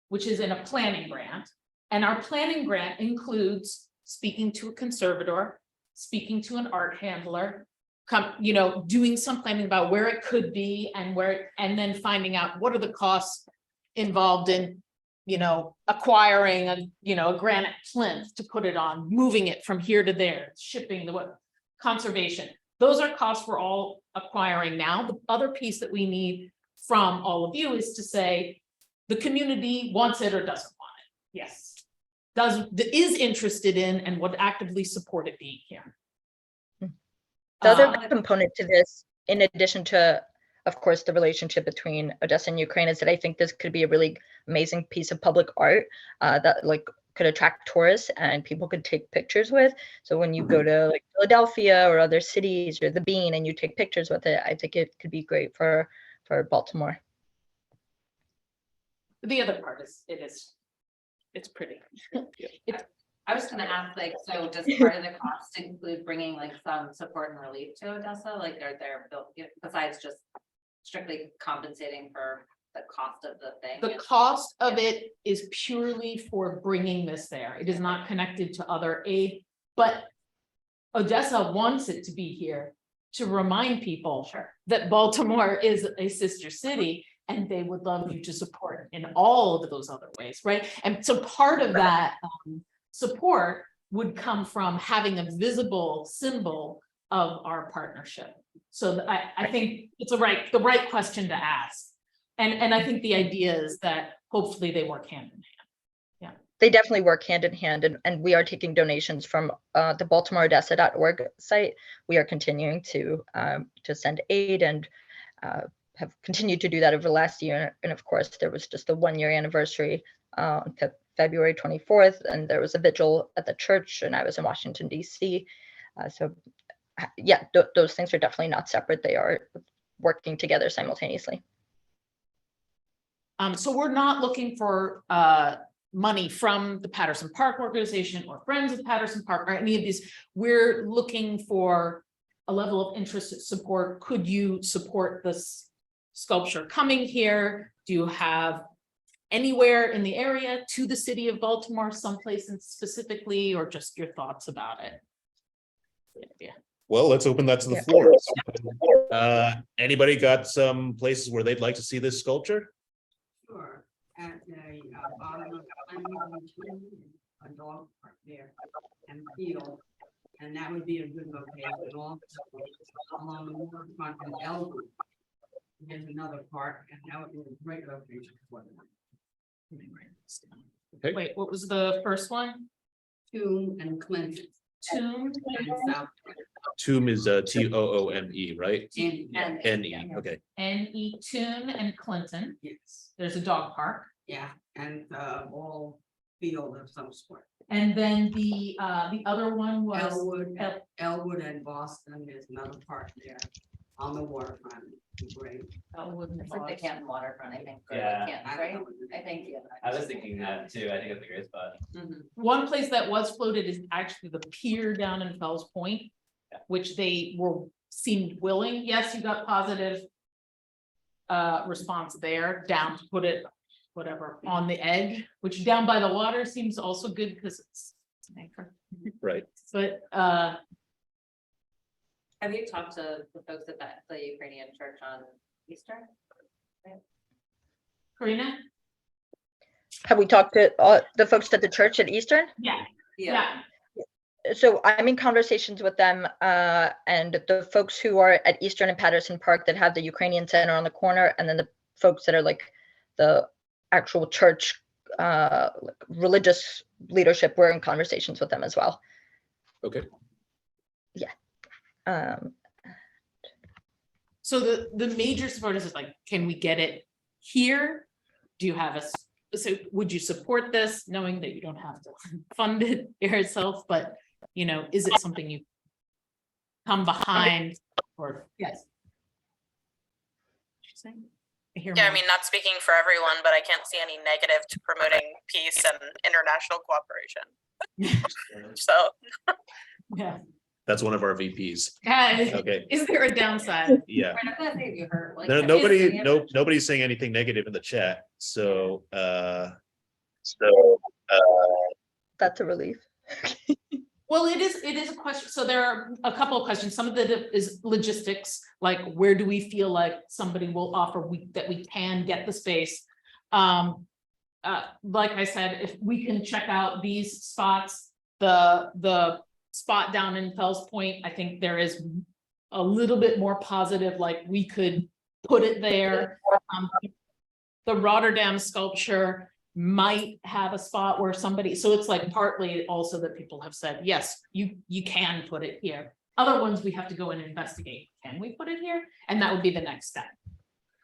which is in a planning grant. And our planning grant includes speaking to a conservator, speaking to an art handler, doing some planning about where it could be and then finding out what are the costs involved in, acquiring a granite plinth to put it on, moving it from here to there, shipping conservation. Those are costs we're all acquiring now. The other piece that we need from all of you is to say, the community wants it or doesn't want it. Yes. Is interested in and would actively support it being here. The other component to this, in addition to, of course, the relationship between Odessa and Ukraine, is that I think this could be a really amazing piece of public art that like could attract tourists and people could take pictures with. So when you go to like Philadelphia or other cities or the Bean and you take pictures with it, I think it could be great for Baltimore. The other part is, it's pretty. I was gonna ask, like, so does part of the cost include bringing like some support and relief to Odessa? Like, are there, besides just strictly compensating for the cost of the thing? The cost of it is purely for bringing this there. It is not connected to other aid, but Odessa wants it to be here to remind people that Baltimore is a sister city and they would love you to support in all of those other ways, right? And so part of that support would come from having a visible symbol of our partnership. So I think it's the right question to ask. And I think the idea is that hopefully they work hand in hand. Yeah. They definitely work hand in hand, and we are taking donations from the BaltimoreOdessa.org site. We are continuing to send aid and have continued to do that over the last year. And of course, there was just the 1-year anniversary on February 24th, and there was a vigil at the church, and I was in Washington, D.C. So yeah, those things are definitely not separate. They are working together simultaneously. So we're not looking for money from the Patterson Park organization or Friends of Patterson Park or any of these. We're looking for a level of interest support. Could you support this sculpture coming here? Do you have anywhere in the area to the city of Baltimore, someplace specifically, or just your thoughts about it? Yeah. Well, let's open that to the floor. Anybody got some places where they'd like to see this sculpture? Sure, at the bottom of a dog park there and field, and that would be a good location. Also, along the waterfront in Elwood, there's another park, and that would be a great location for them. Okay. Wait, what was the first one? Tomb and Clinton. Tomb. And South. Tomb is Toome, right? And N-E, okay. N.E. Tomb and Clinton. yes, There's a dog park. yeah, and all field of some sort. And then the other one was Elwood and Boston, there's another park there on the waterfront. Great. Elwood and It's like the Boston. Canton waterfront, I think. or Yeah. the Canton, right? I think, yeah. I was thinking that too. I think it's a great spot. Mhm. One place that was floated is actually the pier down in Fells Point, which they seemed willing. Yes, you got positive response there, down to put it, whatever, on the edge, which down by the water seems also good because it's an anchor. Right. But Have you talked to the folks at the Ukrainian church on Easter? Karina? Have we talked to the folks at the church at Eastern? Yeah. Yeah. So I'm in conversations with them and the folks who are at Eastern and Patterson Park that have the Ukrainian Center on the corner, and then the folks that are like the actual church religious leadership, we're in conversations with them as well. Okay. Yeah. So the major support is like, can we get it here? Do you have so would you support this, knowing that you don't have to fund it yourself, but, you know, is it something you come behind, or, yes? She's saying? I hear Yeah, I more. mean, not speaking for everyone, but I can't see any negative to promoting peace and international cooperation. So, Yeah. That's one of our VPs. Okay. Is there a downside? Yeah. Right, I'm gonna say you heard, like, There, everything nobody, in no, it. nobody's saying anything negative in the chat. So, That's a relief. Well, it is a question. So there are a couple of questions. Some of it is logistics, like where do we feel like somebody will offer that we can get the space? Like I said, if we can check out these spots, the spot down in Fells Point, I think there is a little bit more positive, like we could put it there. The Rotterdam sculpture might have a spot where somebody, so it's like partly also that people have said, yes, you can put it here. Other ones we have to go and investigate. Can we put it here? And that would be the next step.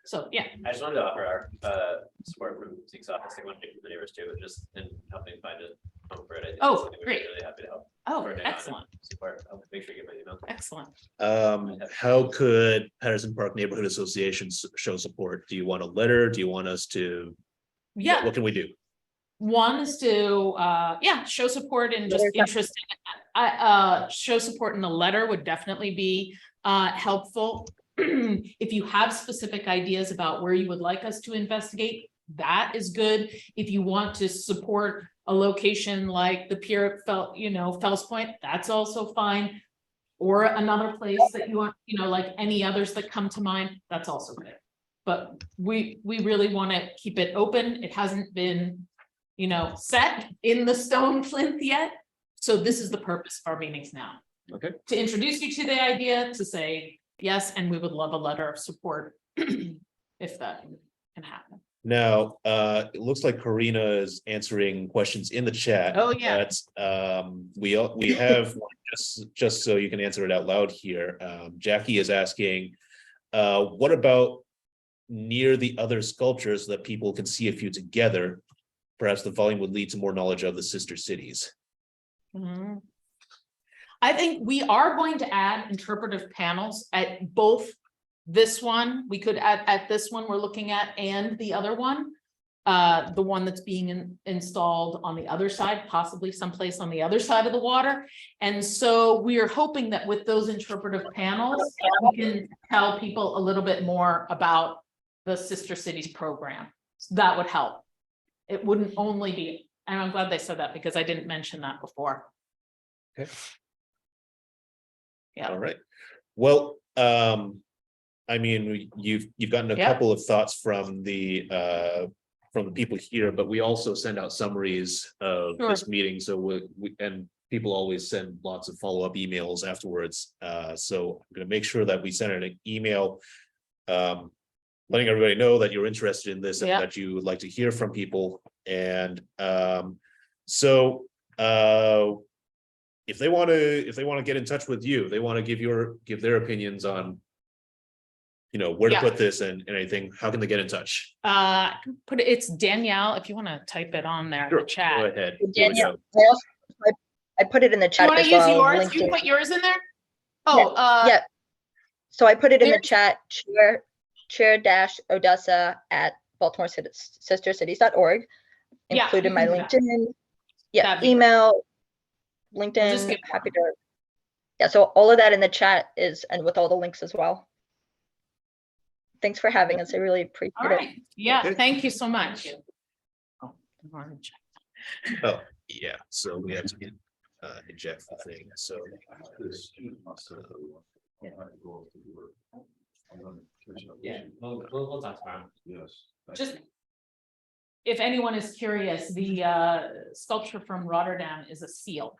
So, yeah. I just wanted to offer our support from Zeke's office. They want to take the neighbors too, but just in helping find a home for it. I think Oh, it's something we'd be great. Really happy to help. Oh, coordinate on and excellent, Support. I'll make sure you get my email. excellent. how could Patterson Park Neighborhood Association show support? Do you want a letter? Do you want us to? Yeah. What can we do? One is to, show support and just Letter. interest. Show support in a letter would definitely be helpful. If you have specific ideas about where you would like us to investigate, that is good. If you want to support a location like the pier at Fells Point, that's also fine. Or another place that you want, like any others that come to mind, that's also good. But we really want to keep it open. It hasn't been, set in the stone plinth yet. So this is the purpose of our meetings now. Okay. To introduce you to the idea, to say yes, and we would love a letter of support if that can happen. Now, it looks like Karina is answering questions in the chat. Oh, yeah. That's, we have one just so you can answer it out loud here. Jackie is asking, what about near the other sculptures so that people can see a few together? Perhaps the volume would lead to more knowledge of the sister cities. Mhm. I think we are going to add interpretive panels at both this one. We could add at this one we're looking at and the other one. The one that's being installed on the other side, possibly someplace on the other side of the water. And so we are hoping that with those interpretive panels, we can tell people a little bit more about the Sister Cities program. So that would help. It wouldn't only be, and I'm glad they said that because I didn't mention that before. Okay. Yeah. All right. Well, I mean, you've gotten a Yeah. couple of thoughts from the people here, but we also send out summaries of Sure. this meeting. So we and people always send lots of follow-up emails afterwards. So I'm going to make sure that we send an email letting everybody know that you're interested in this and Yeah. that you would like to hear from people. And if they want to get in touch with you, they want to give their opinions on where to Yeah. put this and anything, how can they get in touch? It's Danielle, if you want to type it on there in Sure, the chat. go ahead. Here we Danielle, go. I put it in the You chat want to as use well. yours? linked You in- put yours in there? Oh, Yeah, so I put it in the there's- chat, chair-Odessa at BaltimoreSisterCities.org. Yeah, Included you my can do that. LinkedIn, That'd be email, just LinkedIn, give happy to. Yeah, so all of that in the chat is, and with all the links as well. Thanks for having us. I really appreciate all it. right. Yeah, Okay. thank you so much. Oh, orange. Oh, yeah, so we have to get eject the thing, so. Yeah, we'll talk tomorrow. Yes. Just, if anyone is curious, the sculpture from Rotterdam is a seal.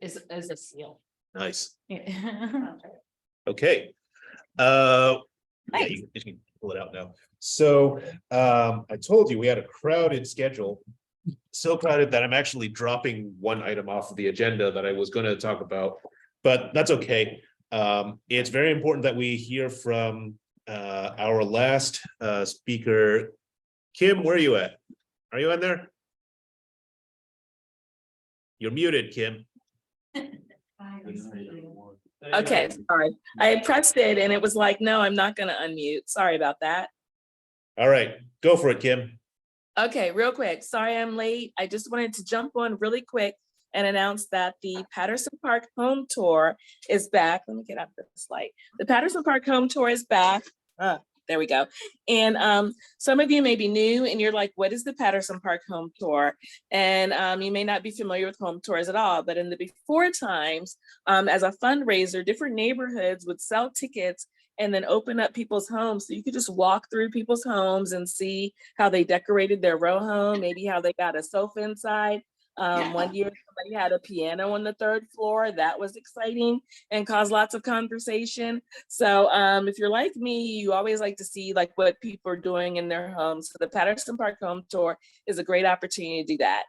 Is a seal. Nice, Yeah. okay. Yeah, Nice. you can pull it out now. So I told you we had a crowded schedule. So crowded that I'm actually dropping one item off of the agenda that I was going to talk about, but that's okay. It's very important that we hear from our last speaker. Kim, where are you at? Are you in there? You're muted, Kim. Okay, sorry. I pressed it and it was like, no, I'm not gonna unmute. Sorry about that. All right, go for it, Kim. Okay, real quick. Sorry I'm late. I just wanted to jump on really quick and announce that the Patterson Park Home Tour is back. Let me get out this light. The Patterson Park Home Tour is back. There we go. And some of you may be new and you're like, what is the Patterson Park Home Tour? And you may not be familiar with home tours at all, but in the before times, as a fundraiser, different neighborhoods would sell tickets and then open up people's homes. So you could just walk through people's homes and see how they decorated their row home, maybe how they got a sofa inside. One year, somebody had a piano on the 3rd floor. That was exciting and caused lots of conversation. So if you're like me, you always like to see like what people are doing in their homes. So the Patterson Park Home Tour is a great opportunity to do that.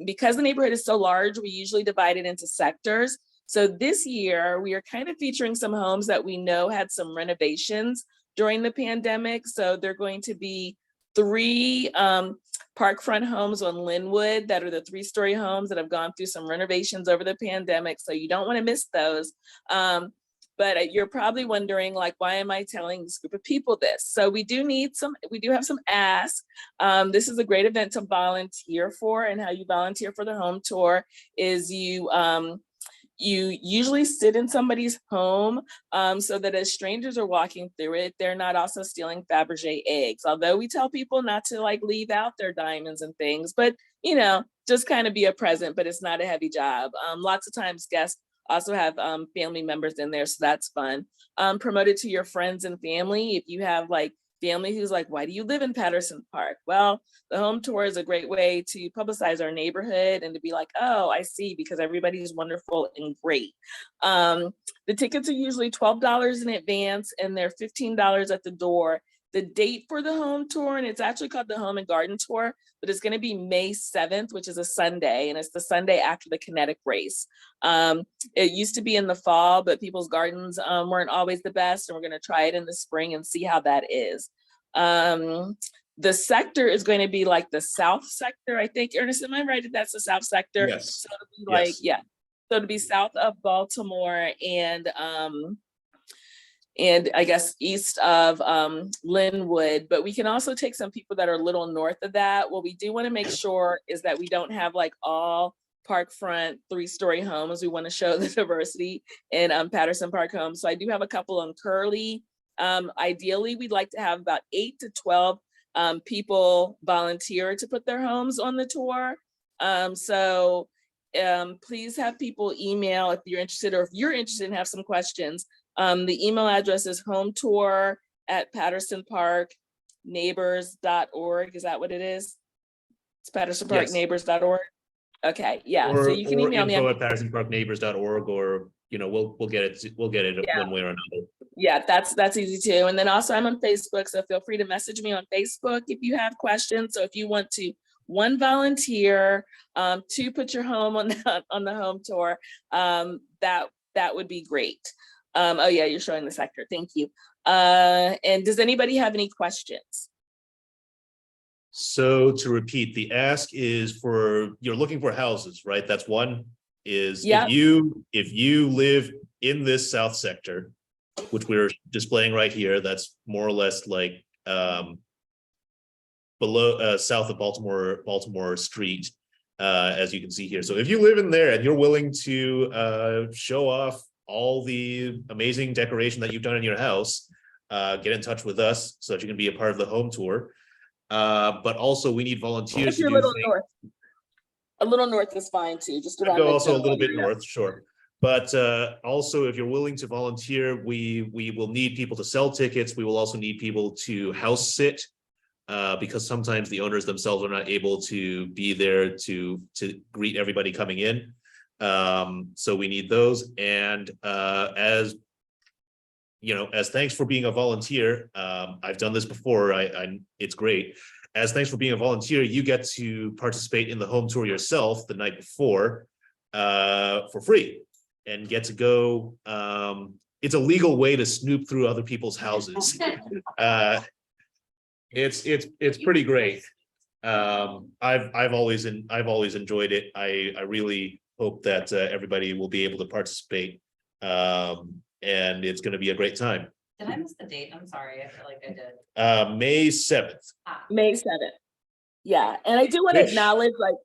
Because the neighborhood is so large, we usually divide it into sectors. So this year, we are kind of featuring some homes that we know had some renovations during the pandemic. So they're going to be 3 parkfront homes on Linwood that are the 3-story homes that have gone through some renovations over the pandemic. So you don't want to miss those. But you're probably wondering, like, why am I telling this group of people this? So we do have some asks. This is a great event to volunteer for, and how you volunteer for the home tour is you usually sit in somebody's home so that as strangers are walking through it, they're not also stealing Fabergé eggs. Although we tell people not to like leave out their diamonds and things, but you know, just kind of be a present, but it's not a heavy job. Lots of times guests also have family members in there, so that's fun. Promote it to your friends and family. If you have like family who's like, why do you live in Patterson Park? Well, the home tour is a great way to publicize our neighborhood and to be like, oh, I see, because everybody's wonderful and great. The tickets are usually $12 in advance and they're $15 at the door. The date for the home tour, and it's actually called the Home and Garden Tour, but it's going to be May 7th, which is a Sunday, and it's the Sunday after the kinetic race. It used to be in the fall, but people's gardens weren't always the best, and we're going to try it in the spring and see how that is. The sector is going to be like the South sector, I think. Ernest, am I right that that's the South sector? Yes. So it'll be like, yeah. So it'll be south of Baltimore and I guess east of Linwood, but we can also take some people that are a little north of that. What we do want to make sure is that we don't have like all parkfront 3-story homes. We want to show the diversity in Patterson Park homes. So I do have a couple on Curly. Ideally, we'd like to have about 8 to 12 people volunteer to put their homes on the tour. Please have people email if you're interested, or if you're interested and have some questions. The email address is hometour@pattersonparkneighbors.org. Is that what it is? It's pattersonparkneighbors.org. Okay, yeah. Or, so you can email me. info@pattersonparkneighbors.org, or we'll get it one way or another. Yeah, that's easy too. And then also I'm on Facebook, so feel free to message me on Facebook if you have questions. So if you want to, 1, volunteer, 2, put your home on the home tour, that would be great. Oh yeah, you're showing the sector. Thank you. And does anybody have any questions? So to repeat, the ask is you're looking for houses, right? That's one is, yep. if you live in this South sector, which we're displaying right here, that's more or less like below south of Baltimore Street, as you can see here. So if you live in there and you're willing to show off all the amazing decoration that you've done in your house, get in touch with us so that you can be a part of the home tour. But also we need volunteers to do things. A little north is fine too, just around. Go also a little bit north, sure. But also, if you're willing to volunteer, we will need people to sell tickets. We will also need people to house sit, because sometimes the owners themselves are not able to be there to greet everybody coming in. So we need those. And as you know, as thanks for being a volunteer, I've done this before. It's great. As thanks for being a volunteer, you get to participate in the home tour yourself the night before for free, and get to go. It's a legal way to snoop through other people's houses. It's pretty great. I've always enjoyed it. I really hope that everybody will be able to participate. And it's going to be a great time. Did I miss the date? I'm sorry, I feel like I did. May 7th. May 7th. Yeah, and I do want to Which- acknowledge, like,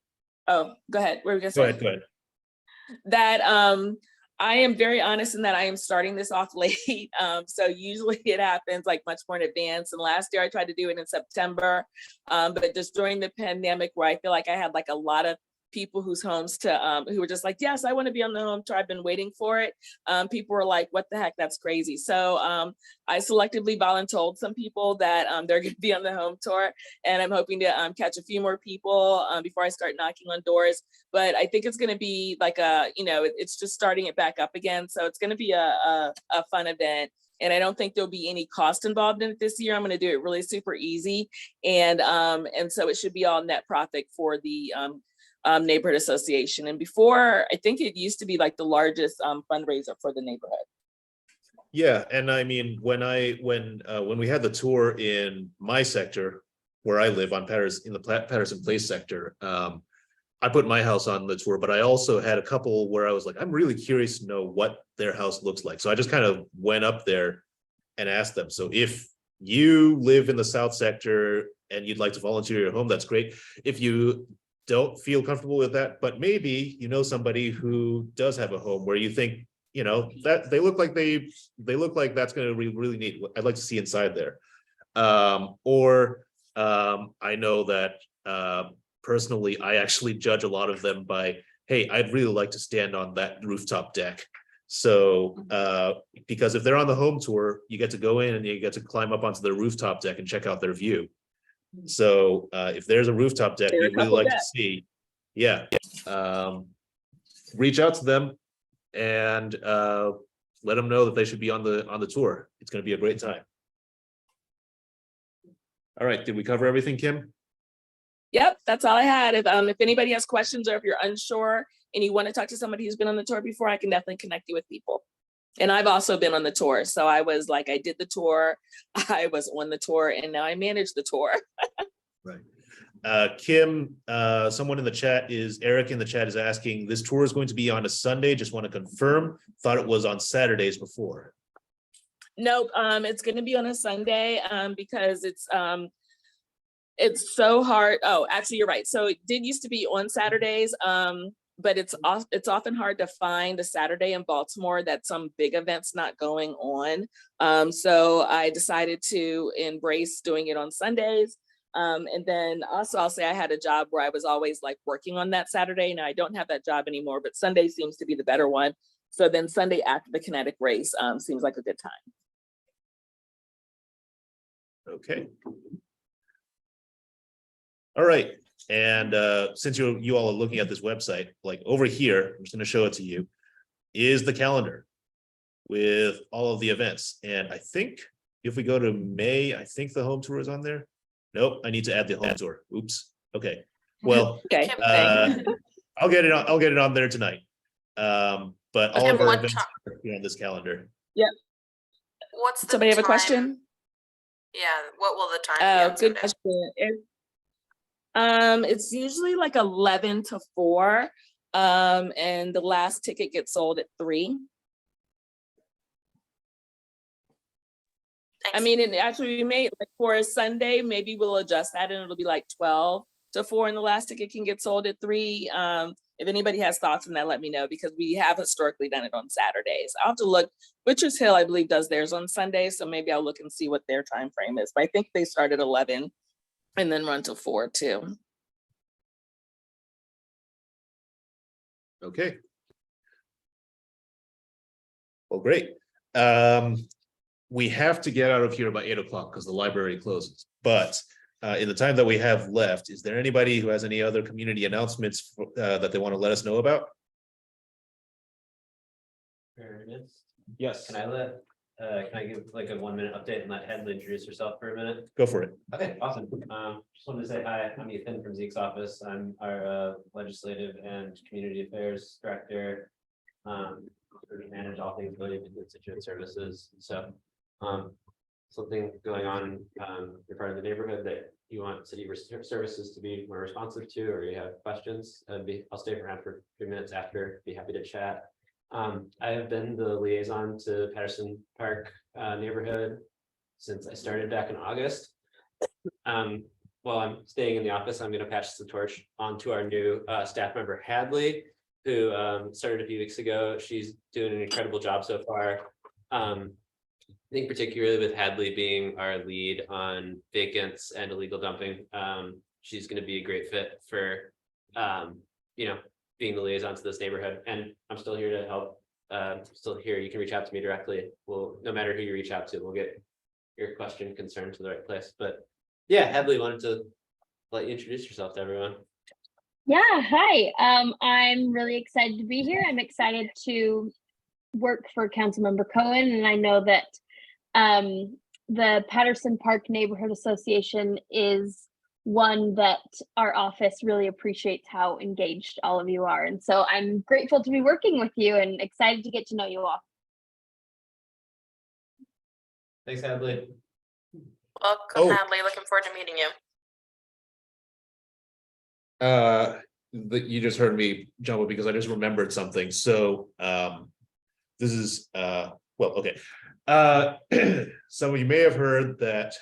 oh, go ahead. What were we gonna say? Go ahead. That I am very honest in that I am starting this off late. So usually it happens like much more in advance. And last year I tried to do it in September. But just during the pandemic where I feel like I had like a lot of people whose homes to who were just like, yes, I want to be on the home tour. I've been waiting for it. People were like, what the heck, that's crazy. So I selectively volunteered some people that they're going to be on the home tour, and I'm hoping to catch a few more people before I start knocking on doors. But I think it's going to be like it's just starting it back up again. So it's going to be a fun event. And I don't think there'll be any cost involved in it this year. I'm going to do it really super easy. And so it should be all net profit for the neighborhood association. And before, I think it used to be like the largest fundraiser for the neighborhood. Yeah, and I mean, when we had the tour in my sector where I live on Patterson, in the Patterson Place sector, I put my house on the tour, but I also had a couple where I was like, I'm really curious to know what their house looks like. So I just kind of went up there and asked them. So if you live in the South sector and you'd like to volunteer your home, that's great. If you don't feel comfortable with that, but maybe you know somebody who does have a home where you think, that they look like that's going to be really neat. I'd like to see inside there. I know that personally, I actually judge a lot of them by, hey, I'd really like to stand on that rooftop deck. So because if they're on the home tour, you get to go in and you get to climb up onto the rooftop deck and check out their view. So if there's a rooftop deck you'd really like to see, reach out to them and let them know that they should be on the tour. It's going to be a great time. All right, did we cover everything, Kim? Yep, that's all I had. If anybody has questions or if you're unsure and you want to talk to somebody who's been on the tour before, I can definitely connect you with people. And I've also been on the tour. So I did the tour, I was on the tour, and now I manage the tour. Right. Kim, someone in the chat Eric in the chat is asking, this tour is going to be on a Sunday. Just want to confirm. Thought it was on Saturdays before. Nope, it's going to be on a Sunday because it's so hard. Oh, actually, you're right. So it did used to be on Saturdays, but it's often hard to find a Saturday in Baltimore that some big event's not going on. So I decided to embrace doing it on Sundays. And then also I'll say I had a job where I was always like working on that Saturday. Now I don't have that job anymore, but Sunday seems to be the better one. So then Sunday after the kinetic race seems like a good time. Okay. All right. And since you all are looking at this website, like over here, I'm just going to show it to you, is the calendar with all of the events. And I think if we go to May, I think the home tour is on there. Nope, I need to add the home tour. Oops. Okay. Well, Okay. I'll get it on there tonight. But all of our events are here on this calendar. Yep. What's the Somebody have a time? question? Yeah, what will the time be? Oh, on good Sunday? question. It's usually like 11 to 4. And the last ticket gets sold at 3. Thanks. I mean, and actually we may, like for a Sunday, maybe we'll adjust that and it'll be like 12 to 4 and the last ticket can get sold at 3. If anybody has thoughts on that, let me know because we have historically done it on Saturdays. I'll have to look. Butcher's Hill, I believe, does theirs on Sundays. So maybe I'll look and see what their time frame is. But I think they start at 11 and then run till 4 too. Okay. Well, great. We have to get out of here by 8 o'clock because the library closes. But in the time that we have left, is there anybody who has any other community announcements that they want to let us know about? Yes. Can I give like a 1-minute update and let Hedley introduce herself for a minute? Go for it. Okay, awesome. Just wanted to say hi, I'm Ethan from Zeke's office. I'm our legislative and community affairs director. We manage all things related to constituent services. So something going on in part of the neighborhood that you want city services to be more responsive to, or you have questions, I'll stay around for a few minutes after, be happy to chat. I have been the liaison to Patterson Park neighborhood since I started back in August. While I'm staying in the office, I'm going to pass the torch on to our new staff member, Hadley, who started a few weeks ago. She's doing an incredible job so far. I think particularly with Hadley being our lead on vacants and illegal dumping, she's going to be a great fit for, being the liaison to this neighborhood. And I'm still here to help. Still here. You can reach out to me directly. No matter who you reach out to, we'll get your question, concern to the right place. But yeah, Hadley, wanted to let you introduce yourself to everyone. Yeah, hi. I'm really excited to be here. I'm excited to work for Councilmember Cohen, and I know that the Patterson Park Neighborhood Association is one that our office really appreciates how engaged all of you are. And so I'm grateful to be working with you and excited to get to know you all. Thanks, Hadley. Welcome, Hadley. Looking forward to meeting you. You just heard me jump up because I just remembered something. So this is okay. Some of you may have heard that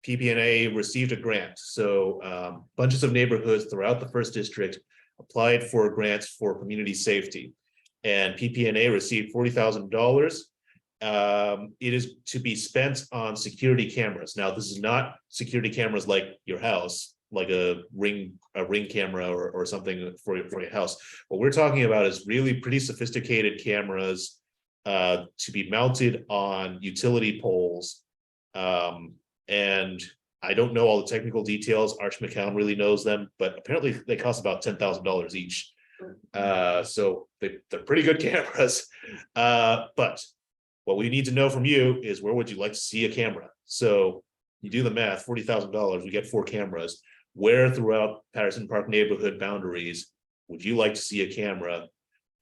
PPNA received a grant. So bunches of neighborhoods throughout the first district applied for grants for community safety, and PPNA received $40,000. It is to be spent on security cameras. Now, this is not security cameras like your house, like a ring camera or something for your house. What we're talking about is really pretty sophisticated cameras to be mounted on utility poles. And I don't know all the technical details. Arch McCown really knows them, but apparently they cost about $10,000 each. So they're pretty good cameras. But what we need to know from you is, where would you like to see a camera? So you do the math, $40,000, we get 4 cameras. Where throughout Patterson Park neighborhood boundaries would you like to see a camera?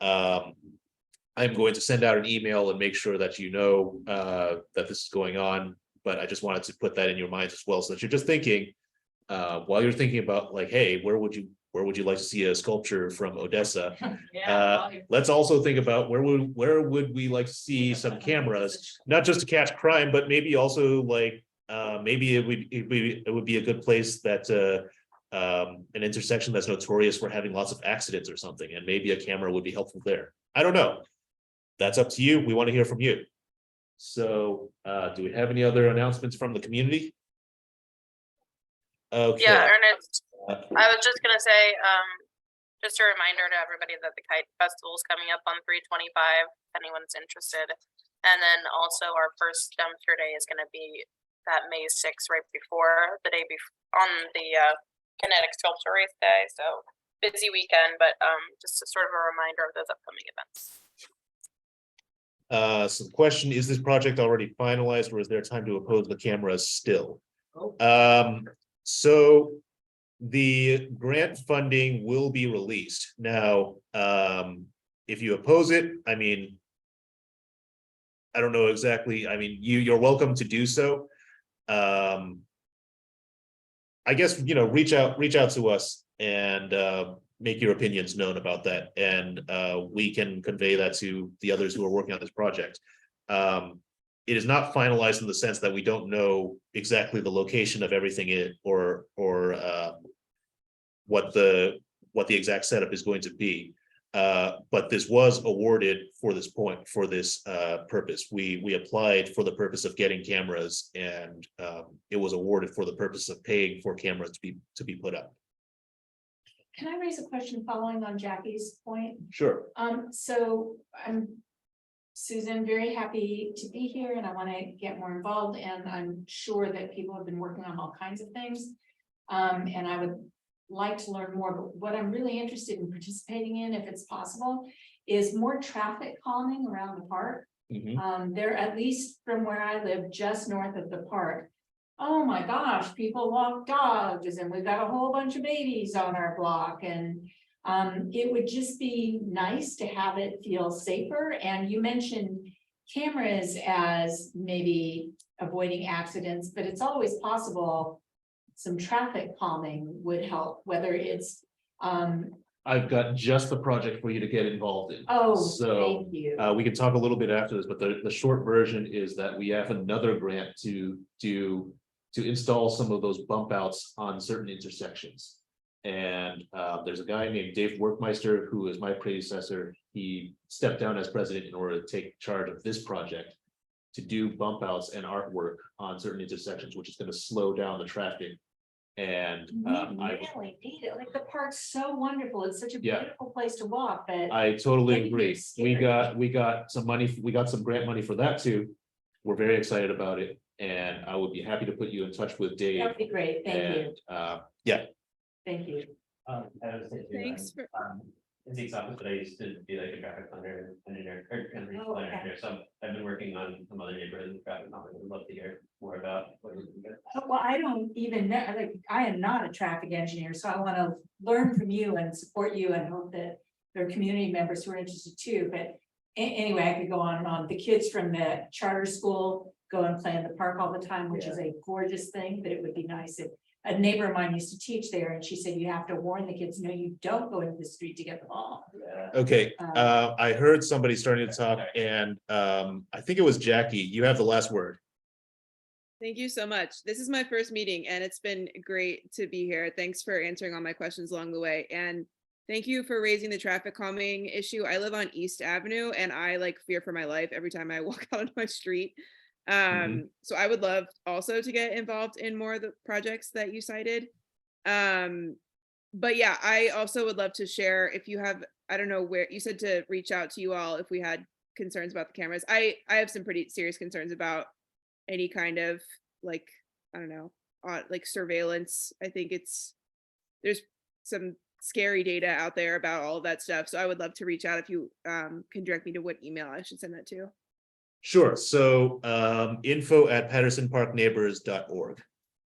I'm going to send out an email and make sure that you know that this is going on, but I just wanted to put that in your minds as well, so that you're just thinking, while you're thinking about, like, hey, where would you like to see a sculpture from Odessa? Let's also think about where would we like to see some cameras, not just to catch crime, but maybe also like maybe it would be a good place that an intersection that's notorious for having lots of accidents or something, and maybe a camera would be helpful there. I don't know. That's up to you. We want to hear from you. So do we have any other announcements from the community? Okay. Yeah, Ernest, I was just gonna say, just a reminder to everybody that the Kite Festival is coming up on 3/25, if anyone's interested. And then also our first dumpster day is gonna be that May 6th, right before the day on the kinetic sculpture race day. So busy weekend, but just a sort of a reminder of those upcoming events. So the question, is this project already finalized, or is there time to oppose the cameras still? So the grant funding will be released. Now, if you oppose it, I mean, I don't know exactly. I mean, you're welcome to do so. I guess, reach out to us and make your opinions known about that, and we can convey that to the others who are working on this project. It is not finalized in the sense that we don't know exactly the location of everything in it, or what the exact setup is going to be. But this was awarded for this purpose. We applied for the purpose of getting cameras, and it was awarded for the purpose of paying for cameras to be put up. Can I raise a question following on Jackie's point? Sure. So I'm, Susan, very happy to be here, and I want to get more involved, and I'm sure that people have been working on all kinds of things. And I would like to learn more, but what I'm really interested in participating in, if it's possible, is more traffic calming around the park. There, at least from where I live, just north of the park, oh my gosh, people walk dogs, and we've got a whole bunch of babies on our block, and it would just be nice to have it feel safer. And you mentioned cameras as maybe avoiding accidents, but it's always possible some traffic calming would help, whether it's, I've got just the project for you to get involved in. oh, So thank you. we can talk a little bit after this, but the short version is that we have another grant to install some of those bump outs on certain intersections. And there's a guy named Dave Workmeister, who is my predecessor. He stepped down as president in order to take charge of this project to do bump outs and artwork on certain intersections, which is going to slow down the traffic. And I Really need it, like the park's so wonderful, it's such a Yeah. beautiful place to walk, but. I totally Maybe agree. it's We scary. got some money, we got some grant money for that too. We're very excited about it, and I would be happy to put you in touch with Dave. That'd be great, thank you, And yeah, thank you. I was thinking, Thanks for- in Zeke's office, but I used to be like a traffic planner, engineer, or kind of Oh, planner okay. here, so I've been working on some other neighborhoods and traffic, I would love to hear more about what you can do. Well, I don't even know, like, I am not a traffic engineer, so I wanna learn from you and support you and hope that there are community members who are interested too, but. Anyway, I could go on and on. The kids from the charter school go and play in the park all the time, which is a gorgeous thing, but it would be nice if. A neighbor of mine used to teach there and she said you have to warn the kids, no, you don't go into the street to get the ball. okay. I heard somebody starting to talk, and I think it was Jackie. You have the last word. Thank you so much. This is my first meeting and it's been great to be here. Thanks for answering all my questions along the way. And thank you for raising the traffic calming issue. I live on East Avenue and I like fear for my life every time I walk out onto my street. So I would love also to get involved in more of the projects that you cited. But yeah, I also would love to share if you have, I don't know where you said to reach out to you all if we had concerns about the cameras. I have some pretty serious concerns about any kind of like, I don't know, like surveillance. I think there's some scary data out there about all of that stuff. So I would love to reach out if you can direct me to what email I should send that to. Sure. So info@pattersonparkneighbors.org.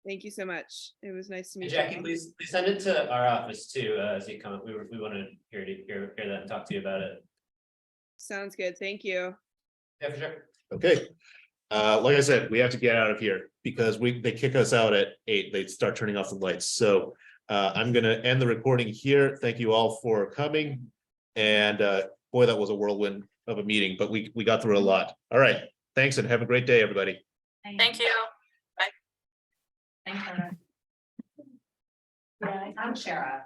Thank you so much. It was nice to And meet Jackie, you. please send it to our office too, as you come, we want to hear that and talk to you about it. Sounds good. Thank you. Yeah, for sure. Okay. Like I said, we have to get out of here because they kick us out at 8. They start turning off the lights. So I'm gonna end the recording here. Thank you all for coming. And boy, that was a whirlwind of a meeting, but we got through a lot. All right. Thanks and have a great day, everybody. Thank you. Thanks, Hannah. Yeah, I'm Shara.